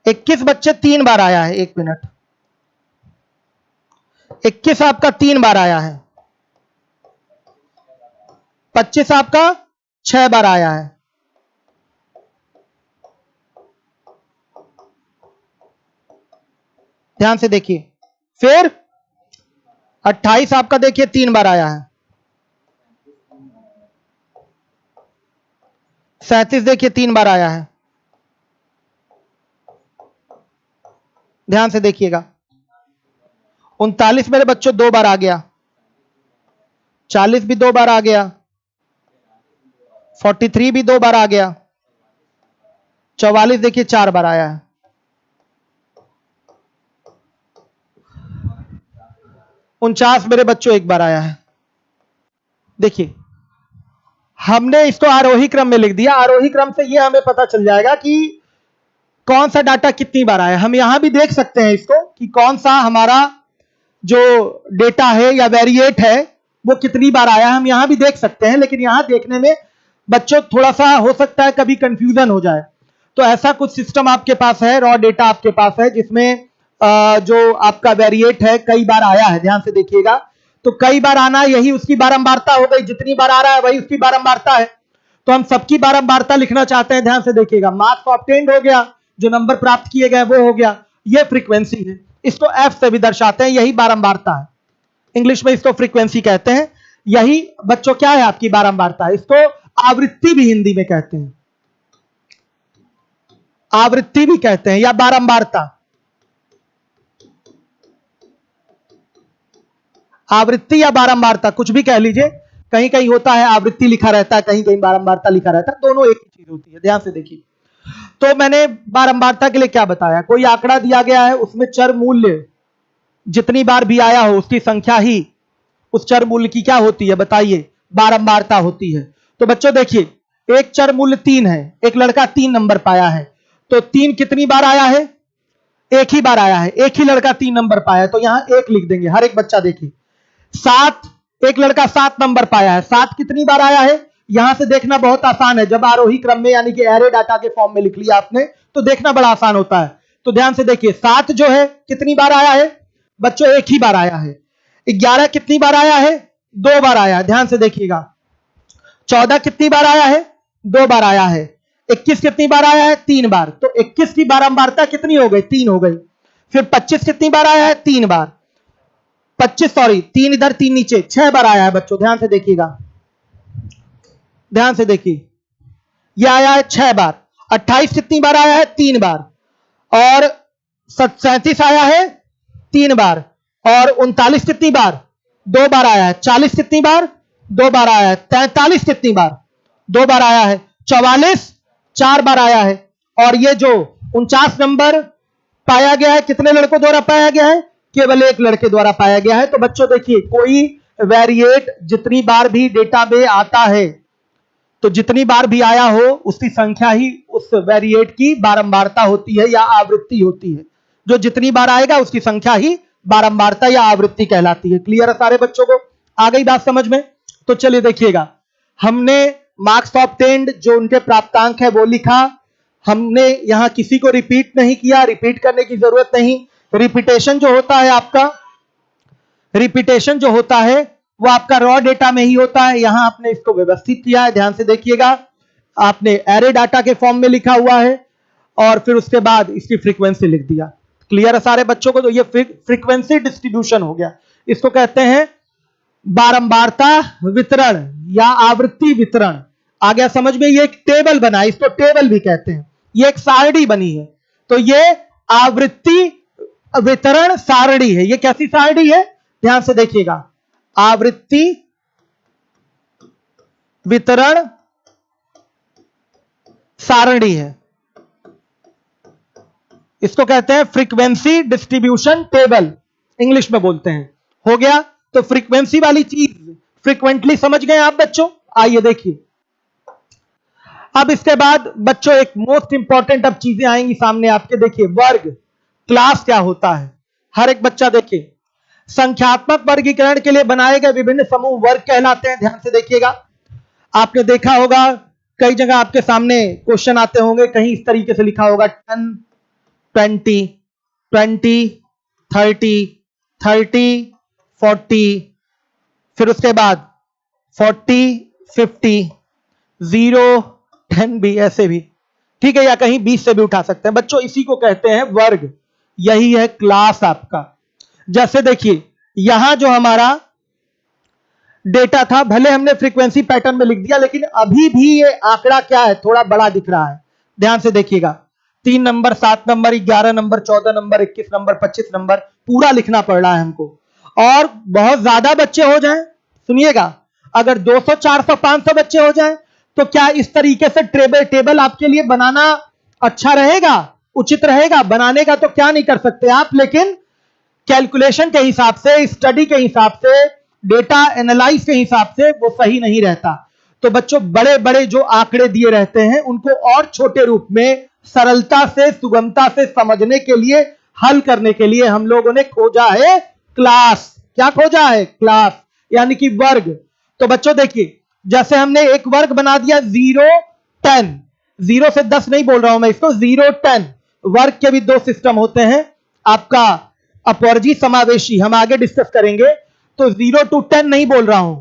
21 बच्चे 3 बार आया है, 1 मिनट, 21 आपका 3 बार आया है, 25 आपका 6 बार आया है, ध्यान से देखिए। फिर 28 आपका देखिए 3 बार आया है, 37 देखिए 3 बार आया है, ध्यान से देखिएगा। 39 मेरे बच्चों 2 बार आ गया, 40 भी 2 बार आ गया, 43 भी 2 बार आ गया, 44 देखिए 4 बार आया है, 49 मेरे बच्चों 1 बार आया है। देखिए हमने इसको आरोही क्रम में लिख दिया। आरोही क्रम से ये हमें पता चल जाएगा कि कौन सा डाटा कितनी बार आया। हम यहां भी देख सकते हैं इसको कि कौन सा हमारा जो डेटा है या वेरिएट है वो कितनी बार आया, हम यहां भी देख सकते हैं। लेकिन यहां देखने में बच्चों थोड़ा सा हो सकता है कभी कंफ्यूजन हो जाए। तो ऐसा कुछ सिस्टम आपके पास है, रॉ डेटा आपके पास है जिसमें जो आपका वेरिएट है कई बार आया है, ध्यान से देखिएगा। तो कई बार आना यही उसकी बारंबारता हो गई, जितनी बार आ रहा है वही उसकी बारंबारता है। तो हम सबकी बारंबारता लिखना चाहते हैं, ध्यान से देखिएगा। मार्क्स ऑब्टेन्ड हो गया, जो नंबर प्राप्त किए गए वो हो गया, ये फ्रीक्वेंसी है। इसको एफ से भी दर्शाते हैं, यही बारंबारता है। इंग्लिश में इसको फ्रीक्वेंसी कहते हैं। यही बच्चों क्या है आपकी बारंबारता। इसको आवृत्ति भी हिंदी में कहते हैं, आवृत्ति भी कहते हैं या बारंबारता। आवृत्ति या बारंबारता कुछ भी कह लीजिए, कहीं कहीं होता है आवृत्ति लिखा रहता है, कहीं कहीं बारंबारता लिखा रहता है, दोनों एक ही चीज होती है, ध्यान से देखिए। तो मैंने बारंबारता के लिए क्या बताया, कोई आंकड़ा दिया गया है, उसमें चर मूल्य जितनी बार भी आया हो उसकी संख्या ही उस चर मूल्य की क्या होती है बताइए, बारंबारता होती है। तो बच्चों देखिए, एक चर मूल्य 3 है, एक लड़का 3 नंबर पाया है, तो 3 कितनी बार आया है, एक ही बार आया है। एक ही लड़का 3 नंबर पाया है तो यहां 1 लिख देंगे, हर एक बच्चा देखिए। 7, एक लड़का 7 नंबर पाया है, 7 कितनी बार आया है, यहां से देखना बहुत आसान है। जब आरोही क्रम में यानी कि एरे डाटा के फॉर्म में लिख लिया आपने तो देखना बड़ा आसान होता है। तो ध्यान से देखिए, 7 जो है कितनी बार आया है बच्चों, एक ही बार आया है। 11 कितनी बार आया है, 2 बार आया है, ध्यान से देखिएगा। 14 कितनी बार आया है, 2 बार आया है। 21 कितनी बार आया है, 3 बार। तो 21 की बारंबारता कितनी हो गई, 3 हो गई। फिर 25 कितनी बार आया है, 3 बार। 25 सॉरी 3 इधर 3 नीचे, 6 बार आया है बच्चों, ध्यान से देखिएगा, ध्यान से देखिए, यह आया है 6 बार। 28 कितनी बार आया है, 3 बार। और 37 आया है 3 बार। और 39 कितनी बार, 2 बार आया है। 40 कितनी बार, 2 बार आया है। 43 कितनी बार, 2 बार आया है। 44 4 बार आया है। और ये जो 49 नंबर पाया गया है कितने लड़कों द्वारा पाया गया है, केवल एक लड़के द्वारा पाया गया है। तो बच्चों देखिए, कोई वेरिएट जितनी बार भी डेटा में आता है तो जितनी बार भी आया हो उसकी संख्या ही उस वेरिएट की बारंबारता होती है या आवृत्ति होती है। जो जितनी बार आएगा उसकी संख्या ही बारंबारता या आवृत्ति कहलाती है। क्लियर है सारे बच्चों को, आ गई बात समझ में। तो चलिए देखिएगा, हमने मार्क्स ऑब्टेन्ड जो उनके प्राप्तांक है वो लिखा। हमने यहां किसी को रिपीट नहीं किया, रिपीट करने की जरूरत नहीं। रिपीटेशन जो होता है आपका, रिपीटेशन जो होता है वो आपका रॉ डेटा में ही होता है। यहां आपने इसको व्यवस्थित किया है, ध्यान से देखिएगा। आपने एरे डाटा के फॉर्म में लिखा हुआ है और फिर उसके बाद इसकी फ्रीक्वेंसी लिख दिया। क्लियर है सारे बच्चों को। तो ये फ्रीक्वेंसी डिस्ट्रीब्यूशन हो गया, इसको कहते हैं बारंबारता वितरण या आवृत्ति वितरण। आ गया समझ में। ये एक टेबल बना है, इसको टेबल भी कहते हैं। ये एक सारणी बनी है, तो ये आवृत्ति वितरण सारणी है। ये कैसी सारणी है, ध्यान से देखिएगा, आवृत्ति वितरण सारणी है। इसको कहते हैं फ्रीक्वेंसी डिस्ट्रीब्यूशन टेबल, इंग्लिश में बोलते हैं। हो गया। तो फ्रीक्वेंसी वाली चीज, फ्रीक्वेंटली समझ गए आप बच्चों? आइए देखिए, अब इसके बाद बच्चों एक मोस्ट इंपॉर्टेंट अब चीजें आएंगी सामने आपके। देखिए वर्ग, क्लास क्या होता है, हर एक बच्चा देखिए। संख्यात्मक वर्गीकरण के लिए बनाए गए विभिन्न समूह वर्ग कहलाते हैं। ध्यान से देखिएगा, आपने देखा होगा कई जगह आपके सामने क्वेश्चन आते होंगे, कहीं इस तरीके से लिखा होगा 10, 20, 20, 30, 30, 40, फिर उसके बाद 40, 50, 0, 10 भी, ऐसे भी, ठीक है, या कहीं 20 से भी उठा सकते हैं बच्चों। इसी को कहते हैं वर्ग, यही है क्लास आपका। जैसे देखिए यहां जो हमारा डेटा था, भले हमने फ्रीक्वेंसी पैटर्न में लिख दिया, लेकिन अभी भी ये आंकड़ा क्या है, थोड़ा बड़ा दिख रहा है। ध्यान से देखिएगा, 3 number, 7 number, 11 number, 14 number, 21 number, 25 number पूरा लिखना पड़ रहा है हमको। और बहुत ज्यादा बच्चे हो जाएं, सुनिएगा, अगर 200, 400, 500 बच्चे हो जाएं तो क्या इस तरीके से टेबल आपके लिए बनाना अच्छा रहेगा, उचित रहेगा? बनाने का तो क्या नहीं कर सकते आप, लेकिन कैलकुलेशन के हिसाब से, स्टडी के हिसाब से, डेटा एनालाइज के हिसाब से वो सही नहीं रहता। तो बच्चों बड़े बड़े जो आंकड़े दिए रहते हैं उनको और छोटे रूप में सरलता से, सुगमता से समझने के लिए, हल करने के लिए हम लोगों ने खोजा है क्लास। क्या खोजा है? क्लास, यानी कि वर्ग। तो बच्चों देखिए, जैसे हमने एक वर्ग बना दिया 0, 10, 0 से 10 नहीं बोल रहा हूं मैं इसको, 0, 10। वर्ग के भी 2 सिस्टम होते हैं, आपका अपवर्जी, समावेशी, हम आगे डिस्कस करेंगे। तो 0 to 10 नहीं बोल रहा हूं,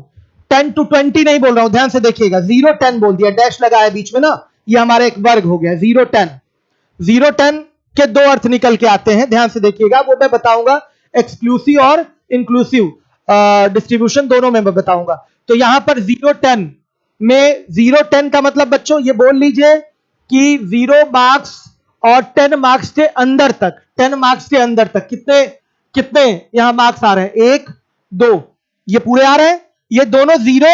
10 to 20 नहीं बोल रहा हूं, ध्यान से देखिएगा, 0, 10 बोल दिया, डैश लगा है बीच में ना, ये हमारा एक वर्ग हो गया 0, 10। 0, 10 के 2 अर्थ निकल के आते हैं, ध्यान से देखिएगा, वो मैं बताऊंगा, एक्सक्लूसिव और इंक्लूसिव डिस्ट्रीब्यूशन दोनों में मैं बताऊंगा। तो यहां पर 0, 10 में 0, 10 का मतलब बच्चों ये बोल लीजिए कि 0 मार्क्स और 10 मार्क्स के अंदर तक, 10 मार्क्स के अंदर तक कितने कितने यहां मार्क्स आ रहे हैं? 1, 2, ये पूरे आ रहे हैं, ये दोनों 0,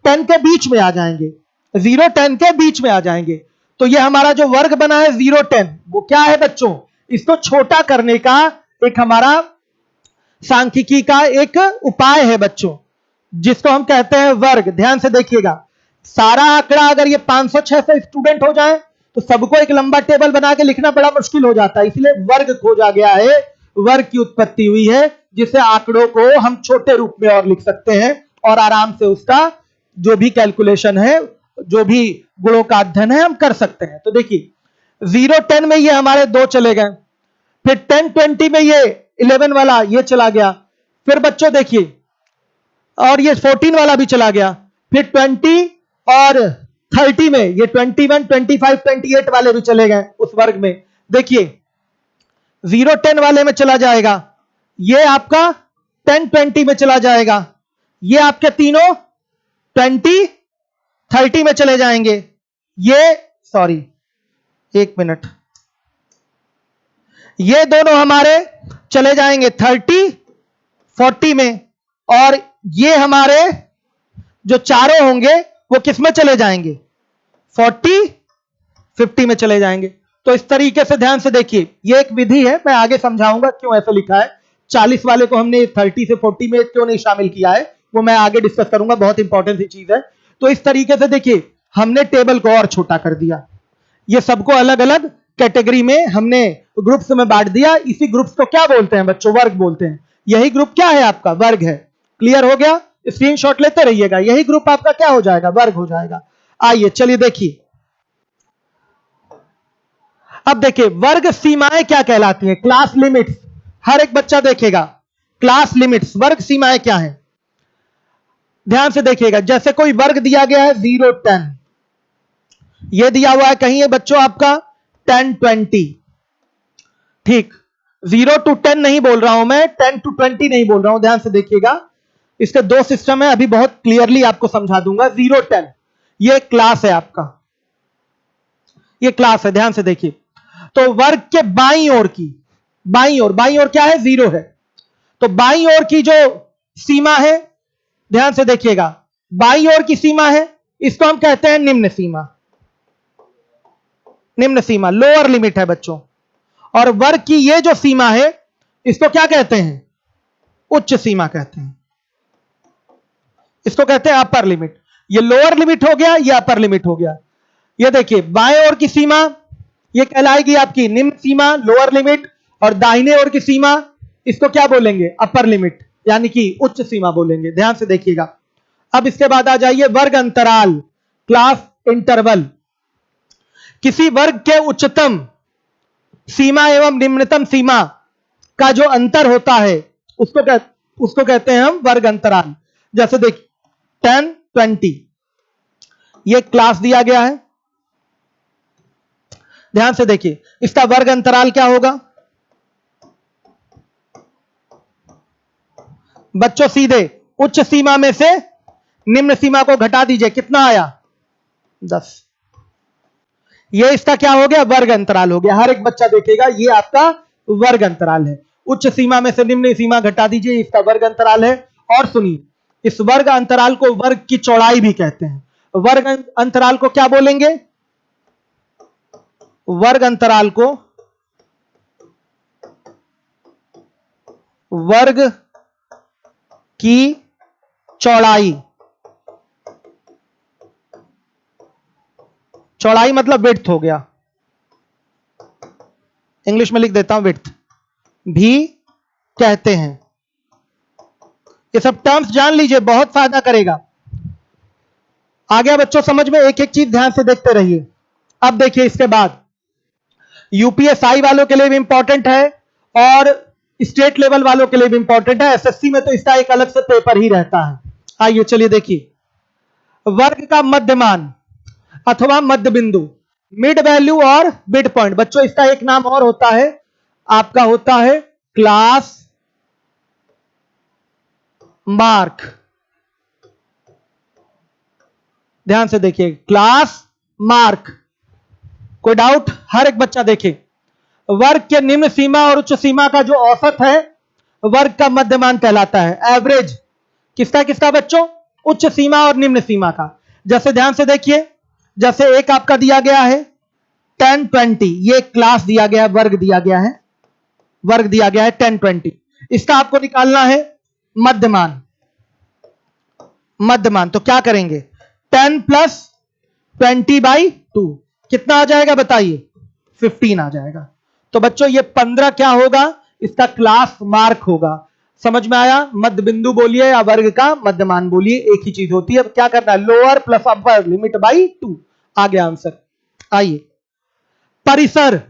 10 के बीच में आ जाएंगे, 0, 10 के बीच में आ जाएंगे। तो ये हमारा जो वर्ग बना है 0, 10, वो क्या है बच्चों? इसको छोटा करने का एक हमारा सांख्यिकी का एक उपाय है बच्चों, जिसको हम कहते हैं वर्ग। ध्यान से देखिएगा, सारा आंकड़ा अगर ये 500, 600 स्टूडेंट हो जाए तो सबको एक लंबा टेबल बना के लिखना बड़ा मुश्किल हो जाता है, इसलिए वर्ग खोजा गया है, वर्ग की उत्पत्ति हुई है, जिससे आंकड़ों को हम छोटे रूप में और लिख सकते हैं और आराम से उसका जो भी कैलकुलेशन है, जो भी गुणों का अध्ययन है, हम कर सकते हैं। तो देखिए 0, 10 में ये हमारे 2 चले गए, फिर 10, 20 में ये 11 वाला ये चला गया, फिर बच्चों देखिए, और ये 14 वाला भी चला गया, फिर 20 और 30 में ये 21, 25, 28 वाले भी चले गए उस वर्ग में। देखिए 0, 10 वाले में चला जाएगा, ये आपका 10, 20 में चला जाएगा, ये आपके तीनों 20, 30 में चले जाएंगे, ये सॉरी 1 मिनट, ये दोनों हमारे चले जाएंगे 30, 40 में, और ये हमारे जो चारों होंगे वो किस में चले जाएंगे? 40, 50 में चले जाएंगे। तो इस तरीके से ध्यान से देखिए, ये एक विधि है, मैं आगे समझाऊंगा क्यों ऐसा लिखा है। 40 वाले को हमने 30 से 40 में क्यों नहीं शामिल किया है, वो मैं आगे डिस्कस करूंगा, बहुत इंपॉर्टेंट सी चीज है। तो इस तरीके से देखिए, हमने टेबल को और छोटा कर दिया, ये सबको अलग अलग कैटेगरी में हमने ग्रुप्स में बांट दिया। इसी ग्रुप्स को क्या बोलते हैं बच्चों? वर्ग बोलते हैं। यही ग्रुप क्या है आपका? वर्ग है। क्लियर हो गया? स्क्रीनशॉट लेते रहिएगा, यही ग्रुप आपका क्या हो जाएगा? वर्ग हो जाएगा। आइए चलिए देखिए, अब देखिए वर्ग सीमाएं क्या कहलाती हैं, क्लास लिमिट्स। हर एक बच्चा देखेगा, क्लास लिमिट्स, वर्ग सीमाएं क्या है, ध्यान से देखिएगा। जैसे कोई वर्ग दिया गया है 0, 10, ये दिया हुआ है कहीं है बच्चों आपका 10, 20, ठीक। 0 to 10 नहीं बोल रहा हूं मैं, 10 to 20 नहीं बोल रहा हूं, ध्यान से देखिएगा। इसके 2 सिस्टम है, अभी बहुत क्लियरली आपको समझा दूंगा। 0, 10 ये क्लास है आपका, ये क्लास है, ध्यान से देखिए। तो वर्ग के बाईं ओर की, बाईं ओर क्या है? 0 है। तो बाईं ओर की जो सीमा है, ध्यान से देखिएगा, बाईं ओर की सीमा है, इसको हम कहते हैं निम्न सीमा। निम्न सीमा लोअर लिमिट है बच्चों। और वर्ग की ये जो सीमा है, इसको क्या कहते हैं? उच्च सीमा कहते हैं। इसको कहते हैं अपर लिमिट। ये लोअर लिमिट हो गया, ये अपर लिमिट हो गया। ये देखिए बाएं ओर की सीमा ये कहलाएगी आपकी निम्न सीमा लोअर लिमिट, और दाहिने ओर की सीमा इसको क्या बोलेंगे अपर लिमिट यानी कि उच्च सीमा बोलेंगे। ध्यान से देखिएगा। अब इसके बाद आ जाइए वर्ग अंतराल, क्लास इंटरवल। किसी वर्ग के उच्चतम सीमा एवं निम्नतम सीमा का जो अंतर होता है उसको कहते हैं हम वर्ग अंतराल। जैसे देखिए 10, 20 ये क्लास दिया गया है। ध्यान से देखिए इसका वर्ग अंतराल क्या होगा। बच्चों सीधे उच्च सीमा में से निम्न सीमा को घटा दीजिए, कितना आया 10। ये इसका क्या हो गया वर्ग अंतराल हो गया। हर एक बच्चा देखेगा ये आपका वर्ग अंतराल है। उच्च सीमा में से निम्न सीमा घटा दीजिए, इसका वर्ग अंतराल है। और सुनिए इस वर्ग अंतराल को वर्ग की चौड़ाई भी कहते हैं। वर्ग अंतराल को क्या बोलेंगे, वर्ग अंतराल को वर्ग की चौड़ाई, चौड़ाई मतलब विड्थ हो गया, इंग्लिश में लिख देता हूं विड्थ भी कहते हैं। ये सब टर्म्स जान लीजिए, बहुत फायदा करेगा। आ गया बच्चों समझ में। एक एक चीज ध्यान से देखते रहिए। अब देखिए इसके बाद यूपीएसआई वालों के लिए भी इंपॉर्टेंट है और स्टेट लेवल वालों के लिए भी इंपॉर्टेंट है। एसएससी में तो इसका एक अलग से पेपर ही रहता है। आइए चलिए देखिए, वर्ग का मध्यमान अथवा मध्य बिंदु, मिड वैल्यू और मिड पॉइंट। बच्चों इसका एक नाम और होता है, आपका होता है क्लास मार्क। ध्यान से देखिए क्लास मार्क। कोई डाउट? हर एक बच्चा देखे। वर्ग के निम्न सीमा और उच्च सीमा का जो औसत है वर्ग का मध्यमान कहलाता है। एवरेज किसका किसका बच्चों? उच्च सीमा और निम्न सीमा का। जैसे ध्यान से देखिए, जैसे एक आपका दिया गया है 10, 20, ये क्लास दिया गया है, वर्ग दिया गया है, वर्ग दिया गया है 10, 20। इसका आपको निकालना है मध्यमान। मध्यमान तो क्या करेंगे 10 प्लस 20/2 कितना आ जाएगा बताइए? 15 आ जाएगा। तो बच्चों ये 15 क्या होगा? इसका क्लास मार्क होगा। समझ में आया? मध्य बिंदु बोलिए या वर्ग का मध्यमान बोलिए, एक ही चीज होती है। अब क्या करना है? Lower plus upper limit by 2 आ गया आंसर। आइए परिसर,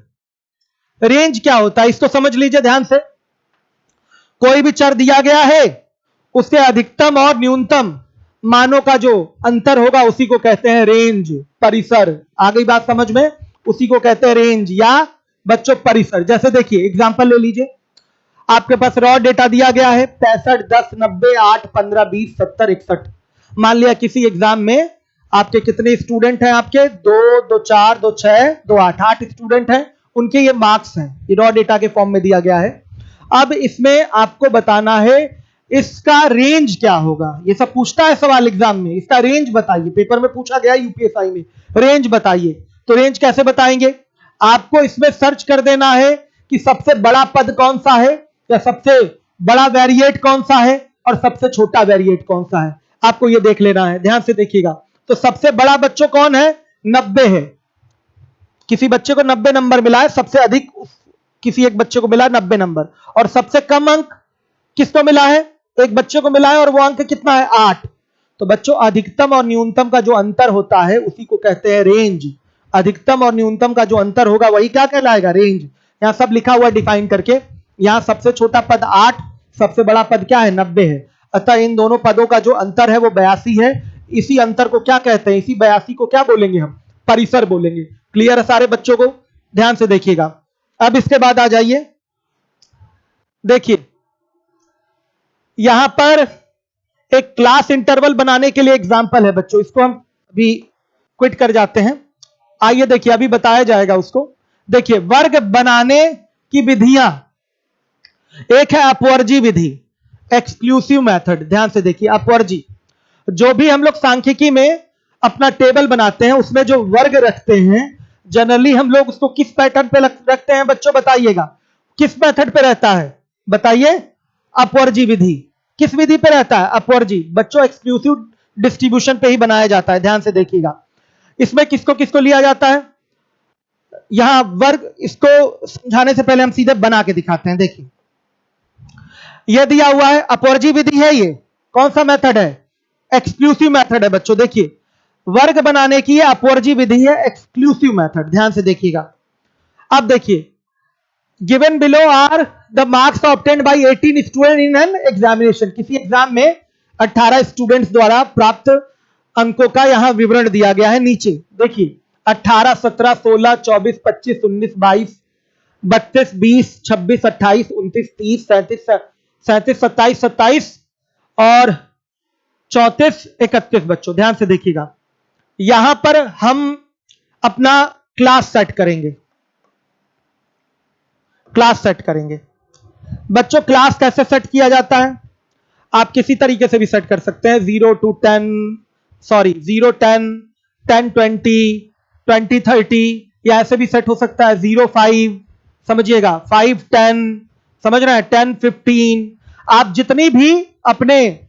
रेंज क्या होता है इसको समझ लीजिए ध्यान से। कोई भी चर दिया गया है उसके अधिकतम और न्यूनतम मानों का जो अंतर होगा उसी को कहते हैं रेंज, परिसर। आ गई बात समझ में? उसी को कहते हैं रेंज या बच्चों परिसर। जैसे देखिए एग्जांपल ले लीजिए, आपके पास रॉ डेटा दिया गया है 65, 10, 90, 8, 15, 20, 70, 61। मान लिया किसी एग्जाम में आपके कितने स्टूडेंट हैं? आपके 2, 2, 4, 2, 6, 2, 8, 8 स्टूडेंट हैं। उनके ये मार्क्स हैं, ये रॉ डेटा के फॉर्म में दिया गया है। अब इसमें आपको बताना है इसका रेंज क्या होगा। ये सब पूछता है सवाल एग्जाम में, इसका रेंज बताइए। पेपर में पूछा गया यूपीएसआई में, रेंज बताइए। तो रेंज कैसे बताएंगे? आपको इसमें सर्च कर देना है कि सबसे बड़ा पद कौन सा है, या सबसे बड़ा वेरिएट कौन सा है, और सबसे छोटा वेरिएट कौन सा है। आपको यह देख लेना है, ध्यान से देखिएगा। तो सबसे बड़ा बच्चों कौन है? 90 है। किसी बच्चे को 90 नंबर मिला है, सबसे अधिक किसी एक बच्चे को मिला 90 नंबर। और सबसे कम अंक किसको मिला है? एक बच्चे को मिला है, और वो अंक कितना है? 8। तो बच्चों अधिकतम और न्यूनतम का जो अंतर होता है उसी को कहते हैं रेंज। अधिकतम और न्यूनतम का जो अंतर होगा वही क्या कहलाएगा? रेंज। यहां सब लिखा हुआ डिफाइन करके। यहां सबसे छोटा पद 8, सबसे बड़ा पद क्या है? 90 है। अतः इन दोनों पदों का जो अंतर है वो 82 है। इसी अंतर को क्या कहते हैं? इसी 82 को क्या बोलेंगे हम? परिसर बोलेंगे। क्लियर है सारे बच्चों को? ध्यान से देखिएगा। अब इसके बाद आ जाइए, देखिए यहां पर एक क्लास इंटरवल बनाने के लिए एग्जांपल है बच्चों, इसको हम अभी क्विट कर जाते हैं। आइए देखिए अभी बताया जाएगा उसको। देखिए वर्ग बनाने की विधियां, एक है अपवर्जी विधि, एक्सक्लूसिव मेथड। ध्यान से देखिए अपवर्जी, जो भी हम लोग सांख्यिकी में अपना टेबल बनाते हैं उसमें जो वर्ग रखते हैं जनरली हम लोग उसको किस पैटर्न पे रखते हैं बच्चों? बताइएगा किस मेथड पे रहता है? बताइए। अपवर्जी विधि। किस विधि पे रहता है? अपवर्जी। बच्चों एक्सक्लूसिव डिस्ट्रीब्यूशन पे ही बनाया जाता है, ध्यान से देखिएगा। इसमें किसको किसको लिया जाता है? यहां वर्ग, इसको समझाने से पहले हम सीधे बना के दिखाते हैं। देखिए यह दिया हुआ है, अपवर्जी विधि है। ये कौन सा मेथड है? एक्सक्लूसिव मेथड है बच्चों। देखिए वर्ग बनाने की अपवर्जी विधि है, एक्सक्लूसिव मेथड। ध्यान से देखिएगा। अब देखिए, given below are the marks obtained by 18 student in an examination. किसी एग्जाम में 18 स्टूडेंट्स द्वारा प्राप्त अंकों का यहां विवरण दिया गया है। नीचे देखिए 18, 17, 16, 24, 25, 19, 22, 32, 20, 26, 28, 29, 30, 37, 27, 27 और 34, 31 बच्चों ध्यान से देखिएगा। यहां पर हम अपना क्लास सेट करेंगे। क्लास सेट करेंगे बच्चों। क्लास कैसे सेट किया जाता है? आप किसी तरीके से भी सेट कर सकते हैं। 0 to 10, 0, 10, 10, 20, 20, 30 या ऐसे भी सेट हो सकता है। 0, 5 समझिएगा, 5, 10 समझ रहे हैं, 10, 15। आप जितनी भी अपने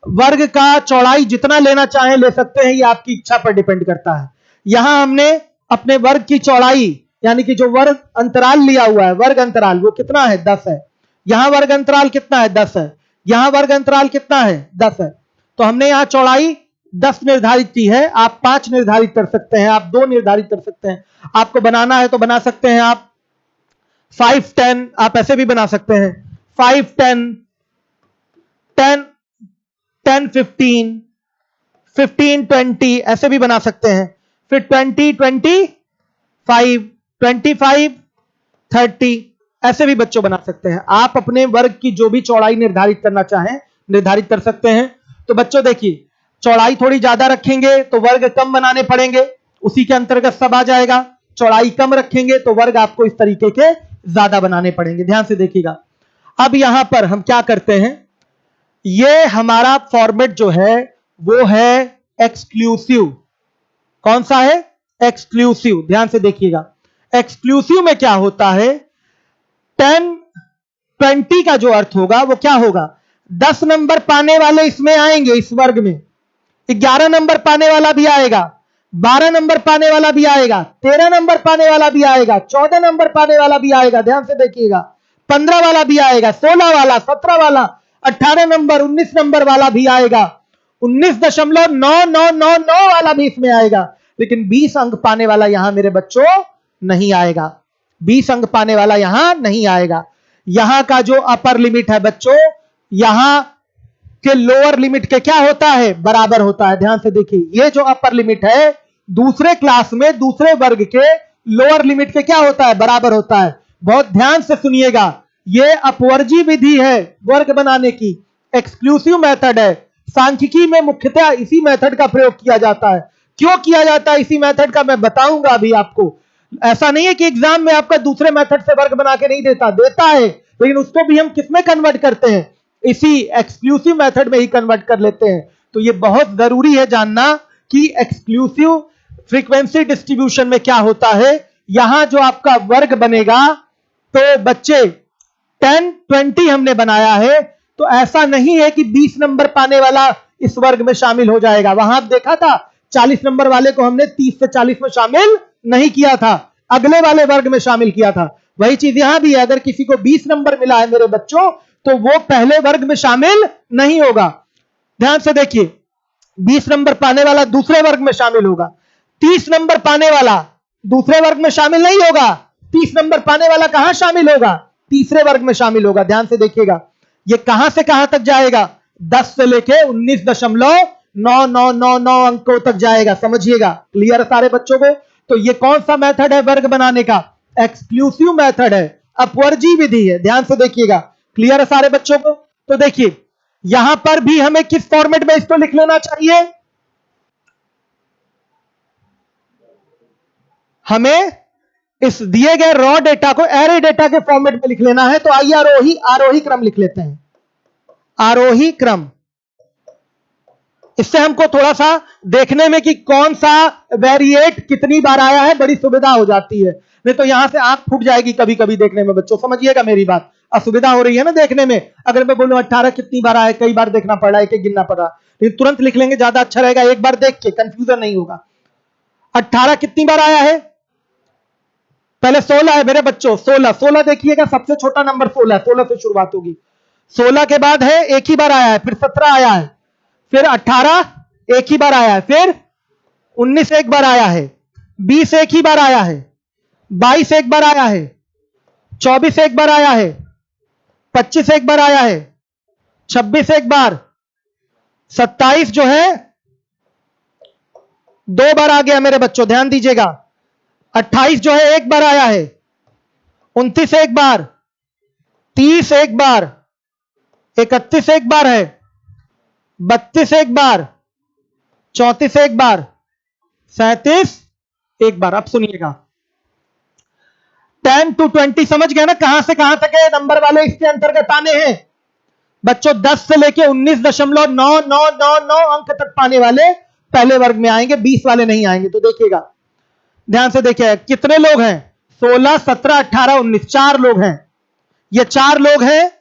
वर्ग का चौड़ाई जितना लेना चाहें ले सकते हैं, ये आपकी इच्छा पर डिपेंड करता है। यहां हमने अपने वर्ग की चौड़ाई यानी कि जो वर्ग अंतराल लिया हुआ है, वर्ग अंतराल वो कितना है? 10 है। यहां वर्ग अंतराल कितना है? 10 है। यहां वर्ग अंतराल कितना है? 10 है। तो हमने यहां चौड़ाई 10 निर्धारित की है। आप 5 निर्धारित कर सकते हैं, आप 2 निर्धारित कर सकते हैं। आपको बनाना है तो बना सकते हैं आप 5, 10, आप ऐसे भी बना सकते हैं 5, 10, 10, 10, 15, 15, 20 ऐसे भी बना सकते हैं। फिर 20, 25, 25, 30 ऐसे भी बच्चों बना सकते हैं। आप अपने वर्ग की जो भी चौड़ाई निर्धारित करना चाहें निर्धारित कर सकते हैं। तो बच्चों देखिए, चौड़ाई थोड़ी ज्यादा रखेंगे तो वर्ग कम बनाने पड़ेंगे, उसी के अंतर्गत सब आ जाएगा। चौड़ाई कम रखेंगे तो वर्ग आपको इस तरीके के ज्यादा बनाने पड़ेंगे। ध्यान से देखिएगा। अब यहां पर हम क्या करते हैं, ये हमारा फॉर्मेट जो है वो है एक्सक्लूसिव। कौन सा है? एक्सक्लूसिव। ध्यान से देखिएगा। एक्सक्लूसिव में क्या होता है, 10, 20 का जो अर्थ होगा वो क्या होगा? 10 नंबर पाने वाले इसमें आएंगे, इस वर्ग में 11 नंबर पाने वाला भी आएगा, 12 नंबर पाने वाला भी आएगा, 13 नंबर पाने वाला भी आएगा, 14 नंबर पाने वाला भी आएगा। ध्यान से देखिएगा। 15 वाला भी आएगा, 16 वाला, 17 वाला, 18 नंबर, 19 नंबर वाला भी आएगा, 19.9999 वाला भी इसमें आएगा। लेकिन 20 अंक पाने वाला यहां मेरे बच्चों नहीं आएगा। 20 अंक पाने वाला यहां नहीं आएगा। यहां का जो अपर लिमिट है बच्चों, यहां के लोअर लिमिट के क्या होता है? बराबर होता है। ध्यान से देखिए, ये जो अपर लिमिट है दूसरे क्लास में दूसरे वर्ग के लोअर लिमिट के क्या होता है? बराबर होता है। बहुत ध्यान से सुनिएगा, ये अपवर्जी विधि है वर्ग बनाने की, एक्सक्लूसिव मेथड है। सांख्यिकी में मुख्यतः इसी मेथड का प्रयोग किया जाता है। क्यों किया जाता है इसी मेथड का, मैं बताऊंगा अभी आपको। ऐसा नहीं है कि एग्जाम में आपका दूसरे मेथड से वर्ग बना के नहीं देता, देता है, लेकिन उसको भी हम किसमें कन्वर्ट करते हैं? इसी एक्सक्लूसिव मेथड में ही कन्वर्ट कर लेते हैं। तो ये बहुत जरूरी है जानना कि एक्सक्लूसिव फ्रीक्वेंसी डिस्ट्रीब्यूशन में क्या होता है। यहां जो आपका वर्ग बनेगा, तो बच्चे 10, 20 हमने बनाया है, तो ऐसा नहीं है कि 20 नंबर पाने वाला इस वर्ग में शामिल हो जाएगा। वहां देखा था 40 नंबर वाले को हमने 30 से 40 में शामिल नहीं किया था, अगले वाले वर्ग में शामिल किया था। वही चीज यहां भी है। अगर किसी को 20 नंबर मिला है मेरे बच्चों, तो वो पहले वर्ग में शामिल नहीं होगा। ध्यान से देखिए, 20 नंबर पाने वाला दूसरे वर्ग में शामिल होगा, 30 नंबर पाने वाला दूसरे वर्ग में शामिल नहीं होगा। 30 नंबर पाने वाला कहां शामिल होगा? तीसरे वर्ग में शामिल होगा। ध्यान से देखिएगा, ये कहां से कहां तक जाएगा? 10 से लेके 19.9999 अंकों तक जाएगा। समझिएगा, क्लियर है सारे बच्चों को? तो ये कौन सा मेथड है वर्ग बनाने का? एक्सक्लूसिव मेथड है, अपवर्जी विधि है। ध्यान से देखिएगा, क्लियर है सारे बच्चों को? तो देखिए, यहां पर भी हमें किस फॉर्मेट में इसको लिख लेना चाहिए? हमें इस दिए गए रॉ डेटा को एरे डेटा के फॉर्मेट में लिख लेना है। तो आइए आरोही क्रम लिख लेते हैं, आरोही क्रम। इससे हमको थोड़ा सा देखने में कि कौन सा वेरिएट कितनी बार आया है बड़ी सुविधा हो जाती है। नहीं तो यहां से आंख फूट जाएगी कभी कभी देखने में बच्चों, समझिएगा मेरी बात। असुविधा हो रही है ना देखने में। अगर मैं बोलूं 18 कितनी बार आया, कई बार देखना पड़ रहा है, एक गिनना पड़ रहा है, लेकिन तुरंत लिख लेंगे, ज्यादा अच्छा रहेगा, एक बार देख के कंफ्यूजन नहीं होगा। 18 कितनी बार आया है? पहले 16 है मेरे बच्चों, 16 देखिएगा, सबसे छोटा नंबर 16 से शुरुआत होगी। 16 के बाद है एक ही बार आया है, फिर 17 आया है, फिर 18 एक ही बार आया है, फिर 19 एक बार आया है, 20 एक ही बार आया है, 22 एक बार आया है, 24 एक बार आया है, 25 एक बार आया है, 26 एक बार, 27 जो है 2 बार आ गया मेरे बच्चों, ध्यान दीजिएगा। 28 जो है एक बार आया है, 29 एक बार, 30 एक बार, 31 एक बार है, 32 एक बार, 34 एक बार, 37 एक बार। अब सुनिएगा, 10 to 20 समझ गया ना कहां से कहां तक है नंबर वाले इसके अंतर्गत आने हैं बच्चों। 10 से लेके 19.9999 अंक तक पाने वाले पहले वर्ग में आएंगे, 20 वाले नहीं आएंगे। तो देखिएगा, ध्यान से देखिए, कितने लोग हैं? 16, 17, 18, 19, 4 लोग हैं। ये 4 लोग हैं,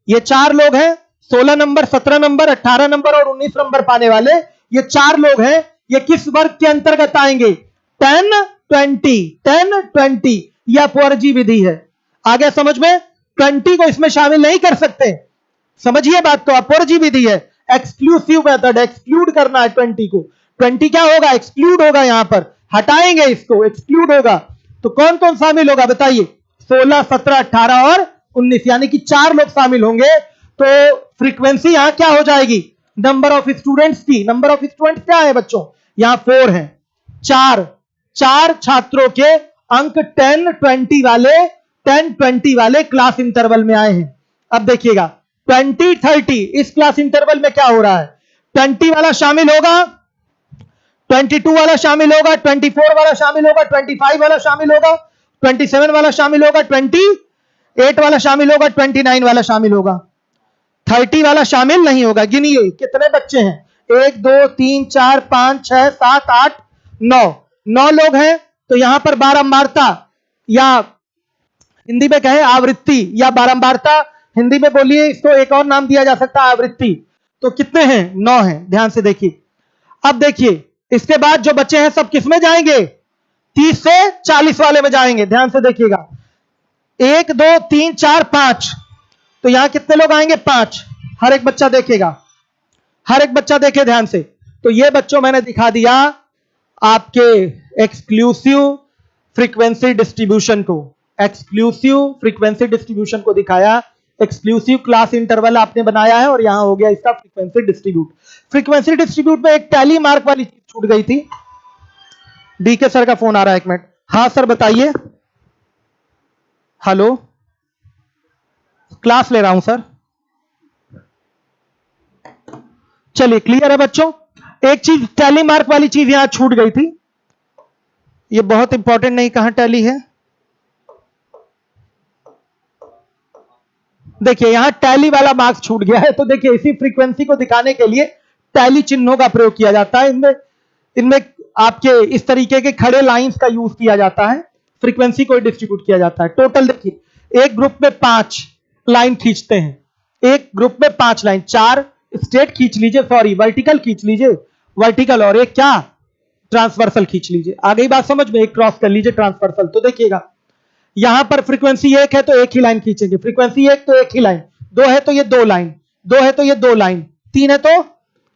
ये 4 लोग हैं। 16 नंबर, 17 नंबर, 18 नंबर और 19 नंबर पाने वाले ये 4 लोग हैं। ये किस वर्ग के अंतर्गत आएंगे? 10, 20, 10, 20, यह अपवर्जी विधि है। आ गया समझ में? 20 को इसमें शामिल नहीं कर सकते, समझिए बात। तो अपवर्जी विधि है, एक्सक्लूसिव मेथड, एक्सक्लूड करना है 20 को। 20 क्या होगा? एक्सक्लूड होगा, यहां पर हटाएंगे इसको, एक्सक्लूड होगा। तो कौन कौन शामिल होगा बताइए? 16, 17, 18 और 19, यानी कि 4 लोग शामिल होंगे। तो फ्रीक्वेंसी यहां क्या हो जाएगी? नंबर ऑफ स्टूडेंट्स की। नंबर ऑफ स्टूडेंट्स क्या है बच्चों? यहां 4 है। 4 छात्रों के अंक 10, 20 वाले 10, 20 वाले क्लास इंटरवल में आए हैं। अब देखिएगा 20, 30 इस क्लास इंटरवल में क्या हो रहा है? 20 वाला शामिल होगा, 22 वाला शामिल होगा, 24 वाला शामिल होगा, 25 वाला शामिल होगा, 27 वाला शामिल होगा, 28 वाला शामिल होगा, 29 वाला शामिल होगा, 30 वाला शामिल नहीं होगा। गिनिए कितने बच्चे हैं? 1, 2, 3, 4, 5, 6, 7, 8, 9 लोग हैं। तो यहां पर बारंबारता, या हिंदी में कहे आवृत्ति या बारंबारता, हिंदी में बोलिए इसको एक और नाम दिया जा सकता है, आवृत्ति। तो कितने हैं? 9 हैं। ध्यान से देखिए। अब देखिए इसके बाद जो बच्चे हैं सब किस में जाएंगे? 30 से 40 वाले में जाएंगे। ध्यान से देखिएगा, 1, 2, 3, 4, 5। तो यहां कितने लोग आएंगे? 5। हर एक बच्चा देखेगा, हर एक बच्चा देखे ध्यान से। तो ये बच्चों मैंने दिखा दिया आपके एक्सक्लूसिव फ्रीक्वेंसी डिस्ट्रीब्यूशन को, एक्सक्लूसिव फ्रीक्वेंसी डिस्ट्रीब्यूशन को दिखाया। एक्सक्लूसिव क्लास इंटरवल आपने बनाया है और यहां हो गया इसका फ्रीक्वेंसी डिस्ट्रीब्यूट। फ्रीक्वेंसी डिस्ट्रीब्यूट में एक टैली मार्क वाली चीज छूट गई थी। डीके सर का फोन आ रहा है, 1 मिनट। हाँ सर बताइए। हेलो, क्लास ले रहा हूं सर। चलिए क्लियर है बच्चों। एक चीज टैली मार्क वाली चीज यहां छूट गई थी, ये बहुत इंपॉर्टेंट नहीं, कहां टैली है? देखिए यहां टैली वाला मार्क्स छूट गया है। तो देखिए इसी फ्रीक्वेंसी को दिखाने के लिए टैली चिन्हों का प्रयोग किया जाता है। इनमें आपके इस तरीके के खड़े लाइंस का यूज किया जाता है, फ्रीक्वेंसी को डिस्ट्रीब्यूट किया जाता है। टोटल देखिए एक ग्रुप में 5 लाइन खींचते हैं, एक ग्रुप में 5 लाइन, 4 स्ट्रेट खींच लीजिए, सॉरी वर्टिकल खींच लीजिए, वर्टिकल, और एक क्या? ट्रांसवर्सल खींच लीजिए। आ गई बात समझ में? एक क्रॉस कर लीजिए ट्रांसवर्सल। तो देखिएगा यहां पर फ्रीक्वेंसी 1 है तो एक ही लाइन खींचेंगे, फ्रीक्वेंसी 1 तो एक ही लाइन, 2 है तो ये 2 लाइन, 2 है तो ये 2 लाइन, 3 है तो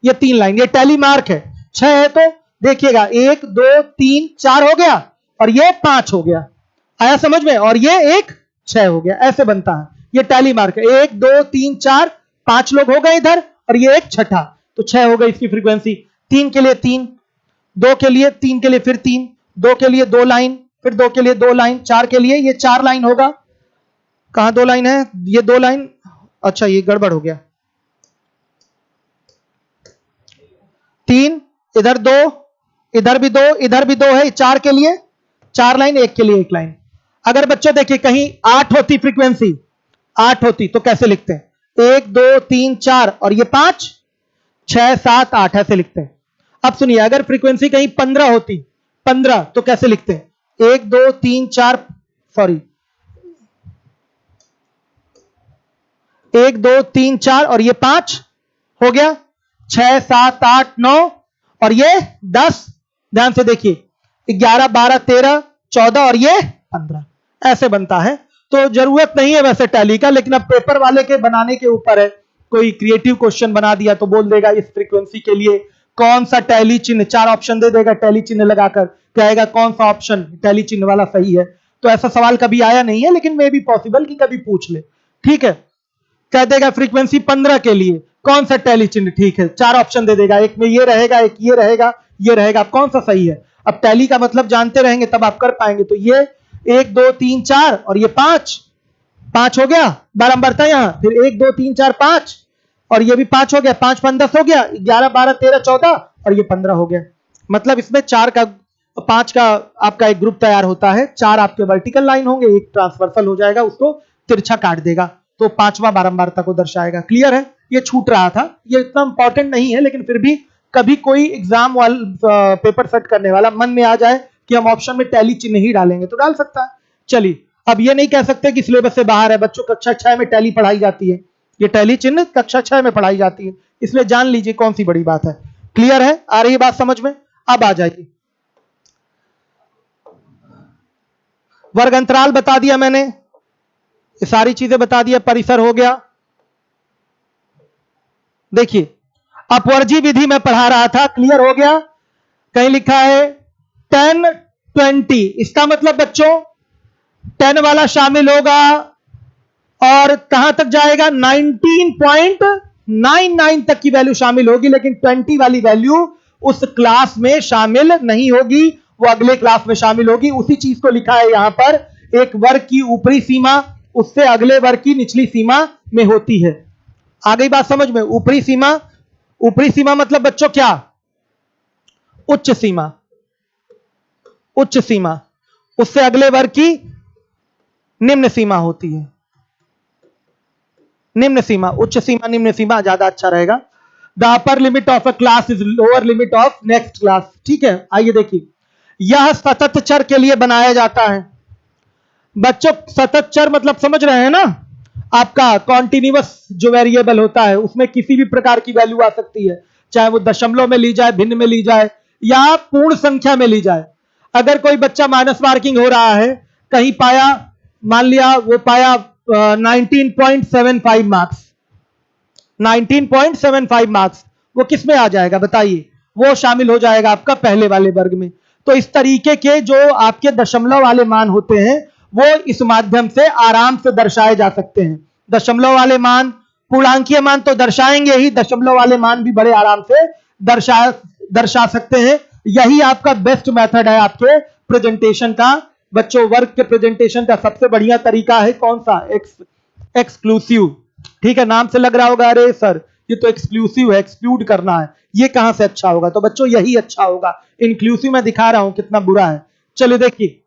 ये 3 लाइन, ये टैली मार्क है। 6 है तो देखिएगा 1, 2, 3, 4 हो गया और ये 5 हो गया। आया समझ में? और ये 1, 6 हो गया। ऐसे बनता है, ये टैली मार्क है। 1, 2, 3, 4, 5 लोग हो गए इधर और ये एक छठा, तो 6 हो गई इसकी फ्रीक्वेंसी। 3 के लिए 3, 2 के लिए 3 के लिए फिर 3, 2 के लिए 2 लाइन, फिर 2 के लिए 2 लाइन, 4 के लिए ये 4 लाइन होगा। कहां 2 लाइन है? ये 2 लाइन, अच्छा ये गड़बड़ हो गया। 3 इधर 2, इधर भी 2, इधर भी 2 है, 4 के लिए 4 लाइन, 1 के लिए 1 लाइन। अगर बच्चों देखिए कहीं 8 होती फ्रीक्वेंसी, 8 होती तो कैसे लिखते हैं? 1, 2, 3, 4 और ये 5, 6, 7, 8 ऐसे लिखते हैं। अब सुनिए अगर फ्रीक्वेंसी कहीं 15 होती, 15 तो कैसे लिखते हैं? 1, 2, 3, 4, सॉरी 1 2 3 4 और ये 5 हो गया, 6 7 8 9 और ये 10, ध्यान से देखिए 11 12 13 14 और ये 15, ऐसे बनता है। तो जरूरत नहीं है वैसे टैली का, लेकिन अब पेपर वाले के बनाने के ऊपर है। कोई क्रिएटिव क्वेश्चन बना दिया तो बोल देगा इस फ्रीक्वेंसी के लिए कौन सा टैली चिन्ह, 4 ऑप्शन दे देगा टैली चिन्ह लगाकर, कहेगा कौन सा ऑप्शन टैली चिन्ह वाला सही है। तो ऐसा सवाल कभी आया नहीं है, लेकिन मे भी पॉसिबल कि कभी पूछ ले। ठीक है, कह देगा फ्रीक्वेंसी 15 के लिए कौन सा टैली चिन्ह ठीक है, 4 ऑप्शन दे देगा, एक में ये रहेगा, एक ये रहेगा, ये रहेगा, कौन सा सही है। अब टैली का मतलब जानते रहेंगे तब आप कर पाएंगे। तो ये 1 2 3 4 और ये 5 हो गया, बारंबारता यहां, फिर 1 2 3 4 5 और ये भी 5 हो गया, 5 5 10 हो गया, 11 12 13 14 और ये 15 हो गया। मतलब इसमें 5 का आपका एक ग्रुप तैयार होता है, 4 आपके वर्टिकल लाइन होंगे, एक ट्रांसवर्सल हो जाएगा, उसको तिरछा काट देगा, तो 5वां बारंबारता को दर्शाएगा। क्लियर है, ये छूट रहा था, ये इतना इंपॉर्टेंट नहीं है, लेकिन फिर भी कभी कोई एग्जाम पेपर सेट करने वाला मन में आ जाए कि हम ऑप्शन में टैली चिन्ह ही डालेंगे तो डाल सकता है। चलिए, अब ये नहीं कह सकते कि सिलेबस से बाहर है, बच्चों कक्षा 6 में टैली पढ़ाई जाती है, ये टैली चिन्ह कक्षा 6 में पढ़ाई जाती है, इसलिए जान लीजिए कौन सी बड़ी बात है। क्लियर है, आ रही है बात समझ में। अब आ जाइए, वर्ग अंतराल बता दिया मैंने, ये सारी चीजें बता दिया, परिसर हो गया। देखिए, अपवर्जी विधि में पढ़ा रहा था, क्लियर हो गया। कहीं लिखा है 10 20, इसका मतलब बच्चों 10 वाला शामिल होगा और कहां तक जाएगा, 19.99 तक की वैल्यू शामिल होगी, लेकिन 20 वाली वैल्यू उस क्लास में शामिल नहीं होगी, वो अगले क्लास में शामिल होगी। उसी चीज को लिखा है यहां पर, एक वर्ग की ऊपरी सीमा उससे अगले वर्ग की निचली सीमा में होती है। आ गई बात समझ में। ऊपरी सीमा मतलब बच्चों क्या, उच्च सीमा, उससे अगले वर्ग की निम्न सीमा होती है। निम्न सीमा, उच्च सीमा, निम्न सीमा ज्यादा अच्छा रहेगा। The upper limit of a class is lower limit of next class. ठीक है, आइए देखिए, यह सतत चर के लिए बनाया जाता है। बच्चों सतत चर मतलब समझ रहे हैं ना, आपका कॉन्टिन्यूअस जो वेरिएबल होता है उसमें किसी भी प्रकार की वैल्यू आ सकती है, चाहे वो दशमलव में ली जाए, भिन्न में ली जाए या पूर्ण संख्या में ली जाए। अगर कोई बच्चा माइनस मार्किंग हो रहा है, कहीं पाया, मान लिया वो पाया 19.75 मार्क्स, 19.75 मार्क्स, वो किस में आ जाएगा बताइए, वो शामिल हो जाएगा आपका पहले वाले वर्ग में। तो इस तरीके के जो आपके दशमलव वाले मान होते हैं वो इस माध्यम से आराम से दर्शाए जा सकते हैं। दशमलव वाले मान, पूर्णांकीय मान तो दर्शाएंगे ही, दशमलव वाले मान भी बड़े आराम से दर्शा सकते हैं। यही आपका बेस्ट मेथड है आपके प्रेजेंटेशन का। बच्चों, वर्ग के प्रेजेंटेशन का सबसे बढ़िया तरीका है कौन सा, एक्सक्लूसिव। ठीक है, नाम से लग रहा होगा अरे सर ये तो एक्सक्लूसिव है, एक्सक्लूड करना है, ये कहां से अच्छा होगा। तो बच्चों यही अच्छा होगा, इंक्लूसिव मैं दिखा रहा हूं कितना बुरा है। चलिए देखिए,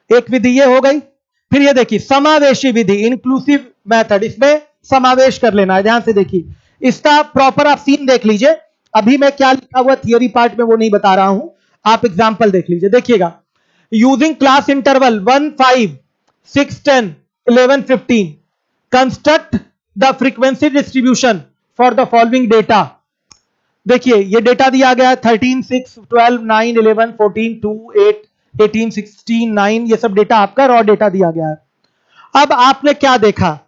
एक विधि ये हो गई, फिर ये देखिए समावेशी विधि, इंक्लूसिव मेथड, इसमें समावेश कर लेना है। ध्यान से देखिए, इसका प्रॉपर आप सीन देख लीजिए। अभी मैं क्या लिखा हुआ थियरी पार्ट में वो नहीं बता रहा हूं, आप एग्जाम्पल देख लीजिए। देखिएगा, using class interval 1 5 6 10 11 15 construct the frequency distribution for the following data. देखिए ये डेटा दिया गया है 13 6 12 9 11 14 2 8 18 16 9, ये सब डेटा आपका रॉ डेटा दिया गया है। अब आपने क्या देखा,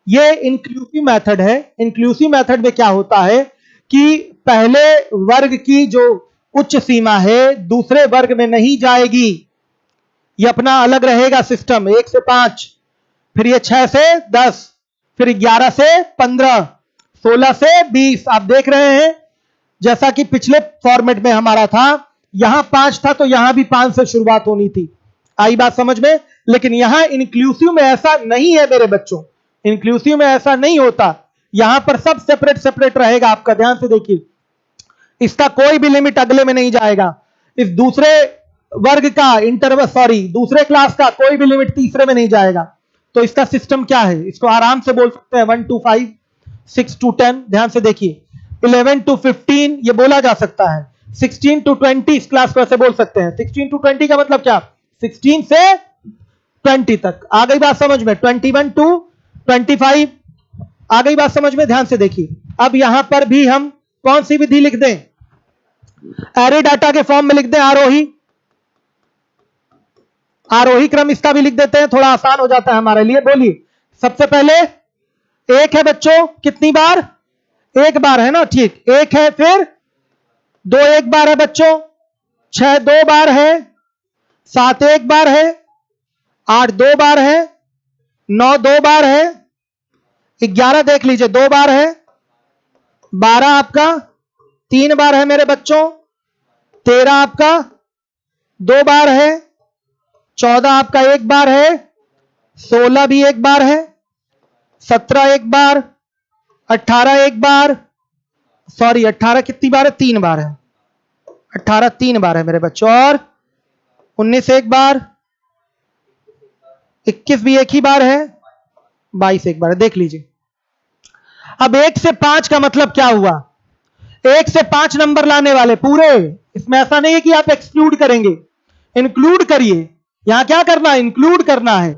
ये इंक्लूसिव मेथड है। इंक्लूसिव मेथड में क्या होता है कि पहले वर्ग की जो उच्च सीमा है दूसरे वर्ग में नहीं जाएगी, ये अपना अलग रहेगा सिस्टम, 1 से 5, फिर ये 6 से 10, फिर 11 से 15, 16 से 20। आप देख रहे हैं जैसा कि पिछले फॉर्मेट में हमारा था, यहां 5 था तो यहां भी 5 से शुरुआत होनी थी। आई बात समझ में। लेकिन यहां इंक्लूसिव में ऐसा नहीं है मेरे बच्चों, इंक्लूसिव में ऐसा नहीं होता, यहां पर सब सेपरेट सेपरेट रहेगा आपका। ध्यान से देखिए, इसका कोई भी लिमिट अगले में नहीं जाएगा, इस दूसरे वर्ग का इंटरवल, सॉरी दूसरे क्लास का कोई भी लिमिट तीसरे में नहीं जाएगा। तो इसका सिस्टम क्या है, इसको आराम से बोल सकते हैं 1 to 5 6 to 10। ध्यान से देखिए, 11 to 15 ये बोला जा सकता है, 16 to 20 इस क्लास को ऐसे बोल सकते हैं। 16 to 20 का मतलब क्या, 16 से 20 तक। आ गई बात समझ में। 21 to 25 आ गई बात समझ में? ध्यान से देखिए। अब यहां पर भी हम कौन सी विधि लिख दें? एरे डाटा के फॉर्म में लिख दें, आरोही आरोही क्रम इसका भी लिख देते हैं, थोड़ा आसान हो जाता है हमारे लिए। बोलिए, सबसे पहले एक है बच्चों, कितनी बार? एक बार है ना, ठीक, एक है, फिर दो एक बार है बच्चों, 6 2 बार है, 7 1 बार है, 8 2 बार है, 9 2 बार है, 11 देख लीजिए 2 बार है, 12 आपका 3 बार है मेरे बच्चों, 13 आपका 2 बार है, 14 आपका 1 बार है, 16 भी 1 बार है, 17 1 बार, 18 1 बार, सॉरी 18 कितनी बार है? 3 बार है, 18 3 बार है मेरे बच्चों, और 19 1 बार, 21 भी 1 ही बार है, 22 1 बार है। देख लीजिए। अब 1 से 5 का मतलब क्या हुआ? 1 से 5 नंबर लाने वाले पूरे, इसमें ऐसा नहीं है कि आप एक्सक्लूड करेंगे, इंक्लूड करिए। यहां क्या करना है? इंक्लूड करना है।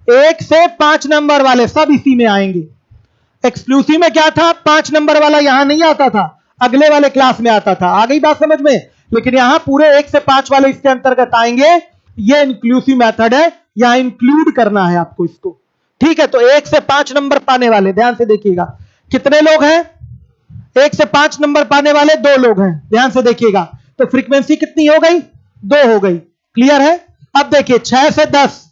1 से 5 नंबर वाले सब इसी में आएंगे। एक्सक्लूसिव में क्या था? 5 नंबर वाला यहां नहीं आता था, अगले वाले क्लास में आता था। आ गई बात समझ में? लेकिन यहां पूरे 1 से 5 वाले इसके अंतर्गत आएंगे। ये इंक्लूसिव मेथड है, यहां इंक्लूड करना है आपको इसको, ठीक है? तो 1 से 5 नंबर पाने वाले, ध्यान से देखिएगा, कितने लोग हैं? 1 से 5 नंबर पाने वाले 2 लोग हैं, ध्यान से देखिएगा। तो फ्रीक्वेंसी कितनी हो गई? 2 हो गई। क्लियर है? अब देखिए 6 से 10,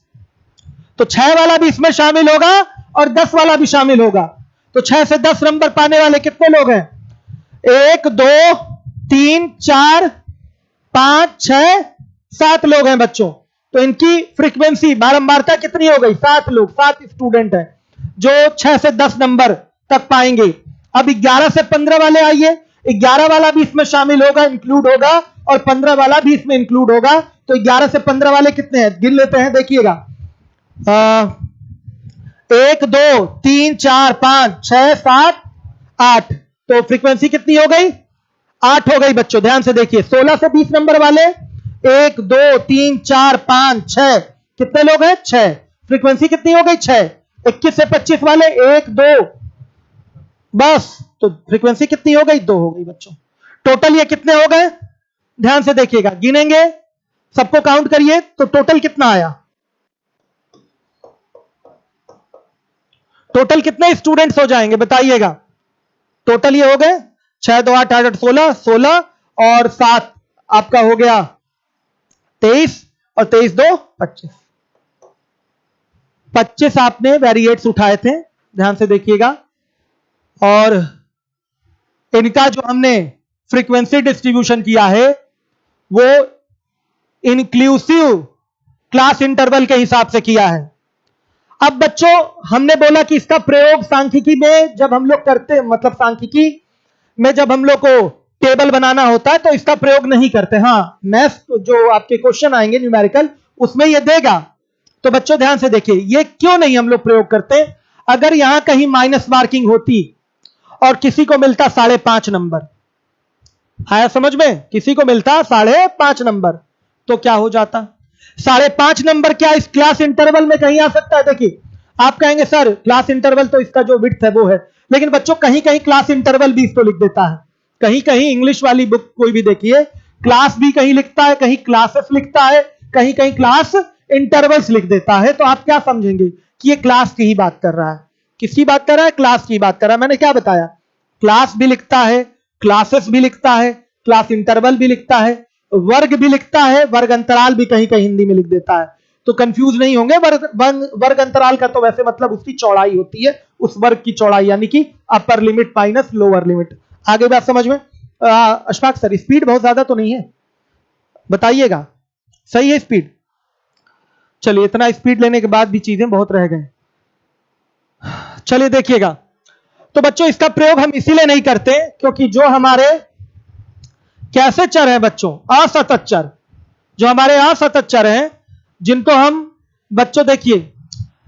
तो 6 वाला भी इसमें शामिल होगा और 10 वाला भी शामिल होगा। तो 6 से 10 नंबर पाने वाले कितने लोग हैं? 1 2 3 4 5 6 7 लोग हैं बच्चों। तो इनकी फ्रीक्वेंसी बारंबारता कितनी हो गई? 7 लोग, 7 स्टूडेंट हैं जो 6 से 10 नंबर तक पाएंगे। अब 11 से 15 वाले आइए, 11 वाला भी इसमें शामिल होगा, इंक्लूड होगा, और 15 वाला भी इसमें इंक्लूड होगा। तो 11 से 15 वाले कितने हैं? गिन लेते हैं, देखिएगा। 1 2 3 4 5 6 7 8। तो फ्रीक्वेंसी कितनी हो गई? 8 हो गई बच्चों, ध्यान से देखिए। 16 से 20 नंबर वाले 1 2 3 4 5 6, कितने लोग हैं? 6। फ्रीक्वेंसी कितनी हो गई? 6। 21 से 25 वाले 1 2, बस, तो फ्रीक्वेंसी कितनी हो गई? 2 हो गई बच्चों। टोटल ये कितने हो गए? ध्यान से देखिएगा, गिनेंगे, सबको काउंट करिए, तो टोटल कितना आया? टोटल कितने स्टूडेंट्स हो जाएंगे बताइएगा? टोटल ये हो गए 6 2 8 8 16, 16 और 7 आपका हो गया 23, और 23 2 25। 25 आपने वेरिएट्स उठाए थे, ध्यान से देखिएगा। और इनका जो हमने फ्रीक्वेंसी डिस्ट्रीब्यूशन किया है वो इंक्लूसिव क्लास इंटरवल के हिसाब से किया है। अब बच्चों हमने बोला कि इसका प्रयोग सांख्यिकी में जब हम लोग करते हैं, मतलब सांख्यिकी में जब हम लोग को टेबल बनाना होता है तो इसका प्रयोग नहीं करते। हाँ, मैथ्स जो आपके क्वेश्चन आएंगे न्यूमेरिकल, उसमें ये देगा। तो बच्चों ध्यान से देखिए, ये क्यों नहीं हम लोग प्रयोग करते? अगर यहां कहीं माइनस मार्किंग होती और किसी को मिलता 5.5 नंबर, आया समझ में? किसी को मिलता 5.5 नंबर, तो क्या हो जाता? 5.5 नंबर क्या इस क्लास इंटरवल में कहीं आ सकता है? देखिए, आप कहेंगे सर क्लास इंटरवल तो इसका जो विड्थ है वो है, लेकिन बच्चों कहीं कहीं क्लास इंटरवल भी इसको लिख देता है। कहीं कहीं इंग्लिश वाली बुक कोई भी देखिए, क्लास भी कहीं लिखता है, कहीं क्लासेस लिखता है, कहीं कहीं क्लास इंटरवल्स लिख देता है। तो आप क्या समझेंगे कि ये क्लास की ही बात कर रहा है? किसकी बात कर रहा है? क्लास की बात कर रहा है। मैंने क्या बताया? क्लास भी लिखता है, क्लासेस भी लिखता है, क्लास इंटरवल भी लिखता है, वर्ग भी लिखता है, वर्ग अंतराल भी कहीं कहीं हिंदी में लिख देता है। तो कंफ्यूज नहीं होंगे। वर्ग अंतराल का तो वैसे मतलब उसकी चौड़ाई होती है, उस वर्ग की चौड़ाई, यानी कि upper limit minus lower limit. आगे बात समझ में? अशफाक सर स्पीड बहुत ज्यादा तो नहीं है, बताइएगा, सही है स्पीड? चलिए, इतना स्पीड लेने के बाद भी चीजें बहुत रह गए। चलिए देखिएगा, तो बच्चों इसका प्रयोग हम इसीलिए नहीं करते क्योंकि जो हमारे कैसे चर हैं बच्चों, असतत चर, जो हमारे असतत चर हैं, जिनको हम बच्चों देखिए,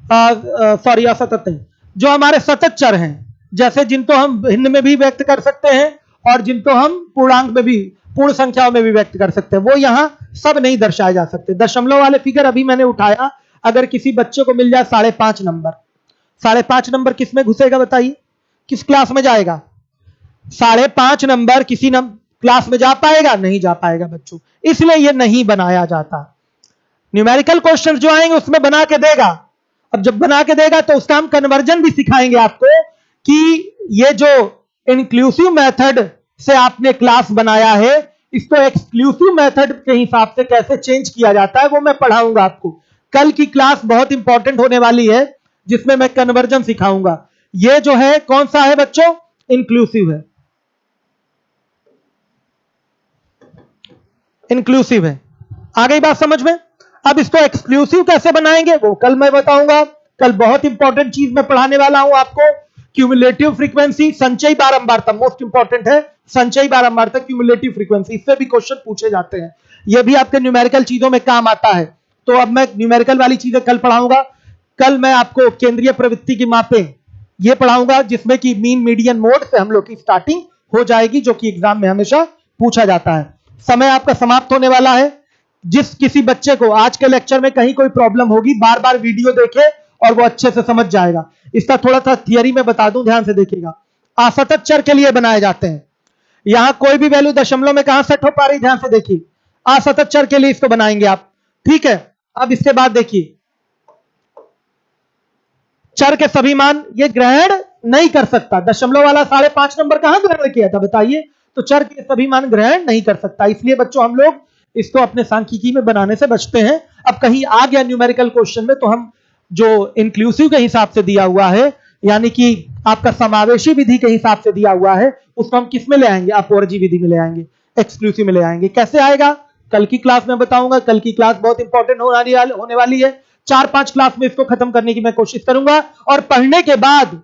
सॉरी असतत नहीं, जो हमारे सतत चर हैं, जैसे जिनको हम भिन्न में भी व्यक्त कर सकते हैं और जिनको हम पूर्णांक में भी, पूर्ण संख्याओं में भी व्यक्त कर सकते हैं, वो यहां सब नहीं दर्शाए जा सकते। दशमलव वाले फिगर अभी मैंने उठाया, अगर किसी बच्चे को मिल जाए 5.5 नंबर, 5.5 नंबर किस में घुसेगा बताइए? किस क्लास में जाएगा? 5.5 नंबर किसी क्लास में जा पाएगा? नहीं जा पाएगा बच्चों, इसलिए ये नहीं बनाया जाता। न्यूमेरिकल क्वेश्चन जो आएंगे उसमें बना के देगा। अब जब बना के देगा तो उसका हम कन्वर्जन भी सिखाएंगे आपको कि ये जो इंक्लूसिव मेथड से आपने क्लास बनाया है इसको एक्सक्लूसिव मेथड के हिसाब से कैसे चेंज किया जाता है वो मैं पढ़ाऊंगा आपको। कल की क्लास बहुत इंपॉर्टेंट होने वाली है जिसमें मैं कन्वर्जन सिखाऊंगा। ये जो है कौन सा है बच्चों? इंक्लूसिव है, इंक्लूसिव है। आ गई बात समझ में? अब इसको एक्सक्लूसिव कैसे बनाएंगे वो कल मैं बताऊंगा। कल बहुत इंपॉर्टेंट चीज मैं पढ़ाने वाला हूं आपको, क्यूमुलेटिव फ्रीक्वेंसी, संचयी बारंबारता, मोस्ट इंपॉर्टेंट है संचयी बारंबारता, क्यूमुलेटिव फ्रीक्वेंसी, इससे भी क्वेश्चन पूछे जाते हैं। ये भी आपके न्यूमेरिकल चीजों में काम आता है। तो अब मैं न्यूमेरिकल वाली चीजें कल पढ़ाऊंगा। कल मैं आपको केंद्रीय प्रवृत्ति की मापें ये पढ़ाऊंगा जिसमें कि मीन मीडियन मोड से हम लोग की स्टार्टिंग हो जाएगी, जो कि एग्जाम में हमेशा पूछा जाता है। समय आपका समाप्त होने वाला है। जिस किसी बच्चे को आज के लेक्चर में कहीं कोई प्रॉब्लम होगी बार बार वीडियो देखे और वो अच्छे से समझ जाएगा। इसका थोड़ा सा थियरी में बता दूं, ध्यान से देखिएगा। असतत चर के लिए बनाए जाते हैं। यहां कोई भी वैल्यू दशमलव में कहां सेट हो पा रही, ध्यान से देखिए। असतत चर के लिए इसको बनाएंगे आप, ठीक है। अब इसके बाद देखिए, चर के सभी मान ये ग्रहण नहीं कर सकता। दशमलव वाला 5.5 नंबर कहां ग्रहण किया था बताइए? तो चर के सभी मान ग्रहण नहीं कर सकता, इसलिए बच्चों हम लोग इसको अपने सांख्यिकी में बनाने से बचते हैं। अब कहीं आ गया न्यूमेरिकल क्वेश्चन में तो हम जो इंक्लूसिव के हिसाब से दिया हुआ है, यानी कि आपका समावेशी विधि के हिसाब से दिया हुआ है, उसको हम किस में ले आएंगे? अपवर्जी विधि में ले आएंगे, एक्सक्लूसिव में ले आएंगे। कैसे आएगा कल की क्लास में बताऊंगा। कल की क्लास बहुत इंपॉर्टेंट होने वाली है। 4-5 क्लास में इसको खत्म करने की मैं कोशिश करूंगा। और पढ़ने के बाद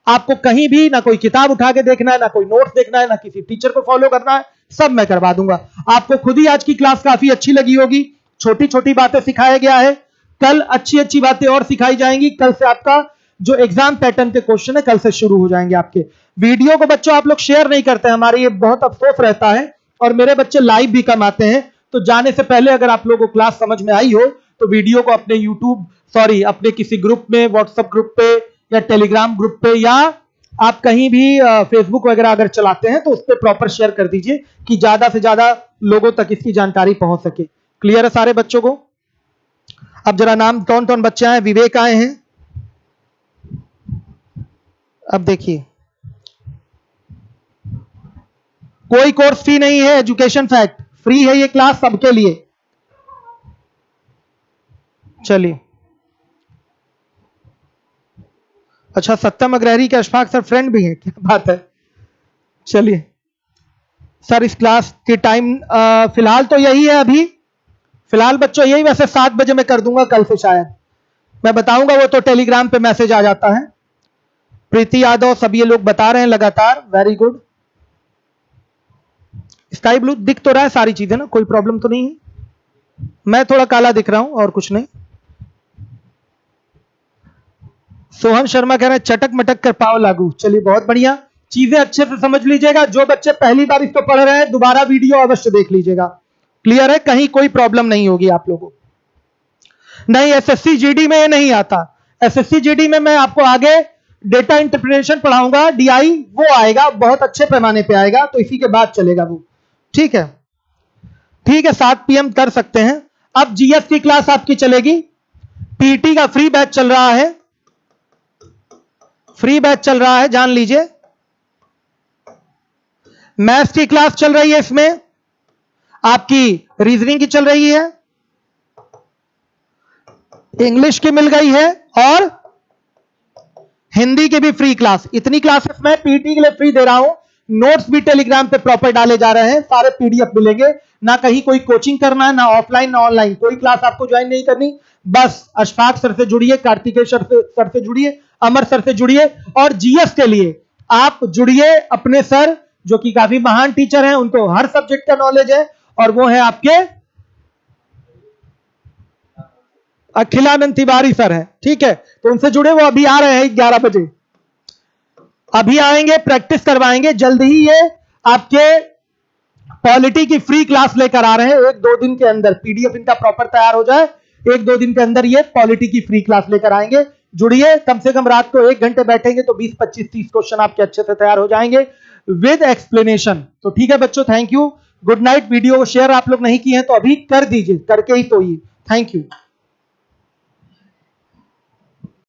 आपको कहीं भी ना कोई किताब उठा के देखना है, ना कोई नोट्स देखना है, ना किसी टीचर को फॉलो करना है, सब मैं करवा दूंगा। आपको खुद ही आज की क्लास काफी अच्छी लगी होगी। छोटी छोटी बातें सिखाया गया है, कल अच्छी अच्छी बातें और सिखाई जाएंगी। कल से आपका जो एग्जाम पैटर्न के क्वेश्चन है कल से शुरू हो जाएंगे आपके। वीडियो को बच्चों आप लोग शेयर नहीं करते, हमारे ये बहुत अफसोस रहता है। और मेरे बच्चे लाइव भी कम आते हैं, तो जाने से पहले अगर आप लोगों को क्लास समझ में आई हो तो वीडियो को अपने अपने किसी ग्रुप में, व्हाट्सएप ग्रुप पे या टेलीग्राम ग्रुप पे, या आप कहीं भी फेसबुक वगैरह अगर चलाते हैं तो उस पर प्रॉपर शेयर कर दीजिए कि ज्यादा से ज्यादा लोगों तक इसकी जानकारी पहुंच सके। क्लियर है सारे बच्चों को? अब जरा नाम कौन कौन बच्चे आए? विवेक आए हैं। अब देखिए, कोई कोर्स फी नहीं है, एजुकेशन फैक्ट, फ्री है ये क्लास सबके लिए। चलिए, अच्छा सत्यम अग्रहरी के अशफाक सर फ्रेंड भी हैं, क्या बात है। चलिए सर, इस क्लास के टाइम फिलहाल तो यही है अभी, फिलहाल बच्चों यही। वैसे 7 बजे मैं कर दूंगा कल से, शायद मैं बताऊंगा, वो तो टेलीग्राम पे मैसेज आ जाता है। प्रीति यादव, सब ये लोग बता रहे हैं लगातार, वेरी गुड। स्काई ब्लू दिख तो रहा है सारी चीजें ना, कोई प्रॉब्लम तो नहीं है। मैं थोड़ा काला दिख रहा हूं और कुछ नहीं। सोहन शर्मा कह रहे हैं चटक मटक कर पाओ लागू। चलिए बहुत बढ़िया, चीजें अच्छे से समझ लीजिएगा। जो बच्चे पहली बार इसको पढ़ रहे हैं दोबारा वीडियो अवश्य देख लीजिएगा। क्लियर है? कहीं कोई प्रॉब्लम नहीं होगी आप लोगों को। नहीं, एसएससी जीडी में ये नहीं आता। एसएससी जीडी में मैं आपको आगे डेटा इंटरप्रिटेशन पढ़ाऊंगा, डीआई वो आएगा, बहुत अच्छे पैमाने पे आएगा, तो इसी के बाद चलेगा वो। ठीक है, ठीक है, 7 PM कर सकते हैं। अब जीएस की क्लास आपकी चलेगी। पीटी का फ्री बैच चल रहा है, फ्री बैच चल रहा है, जान लीजिए। मैथ्स की क्लास चल रही है, इसमें आपकी रीजनिंग की चल रही है, इंग्लिश की मिल गई है, और हिंदी की भी फ्री क्लास। इतनी क्लासेस मैं पीटी के लिए फ्री दे रहा हूं। नोट्स भी टेलीग्राम पे प्रॉपर डाले जा रहे हैं, सारे पीडीएफ मिलेंगे। ना कहीं कोई कोचिंग करना है, ना ऑफलाइन ना ऑनलाइन, कोई क्लास आपको ज्वाइन नहीं करनी। बस अशफाक सर से जुड़िए, कार्तिकेय सर से जुड़िए, अमर सर से जुड़िए, और जीएस के लिए आप जुड़िए अपने सर जो कि काफी महान टीचर हैं, उनको हर सब्जेक्ट का नॉलेज है, और वो है आपके अखिलानंद तिवारी सर है। ठीक है, तो उनसे जुड़े, वो अभी आ रहे हैं 11 बजे, अभी आएंगे, प्रैक्टिस करवाएंगे। जल्द ही ये आपके पॉलिटी की फ्री क्लास लेकर आ रहे हैं। 1-2 दिन के अंदर पीडीएफ इनका प्रॉपर तैयार हो जाए, 1-2 दिन के अंदर ये पॉलिटी की फ्री क्लास लेकर आएंगे। जुड़िए, कम से कम रात को 1 घंटे बैठेंगे तो 20, 25, 30 क्वेश्चन आपके अच्छे से तैयार हो जाएंगे विद एक्सप्लेनेशन। तो ठीक है बच्चों, thank you, good night. Video को शेयर आप लोग नहीं किए हैं तो अभी कर दीजिए, करके ही सोइए। Thank you.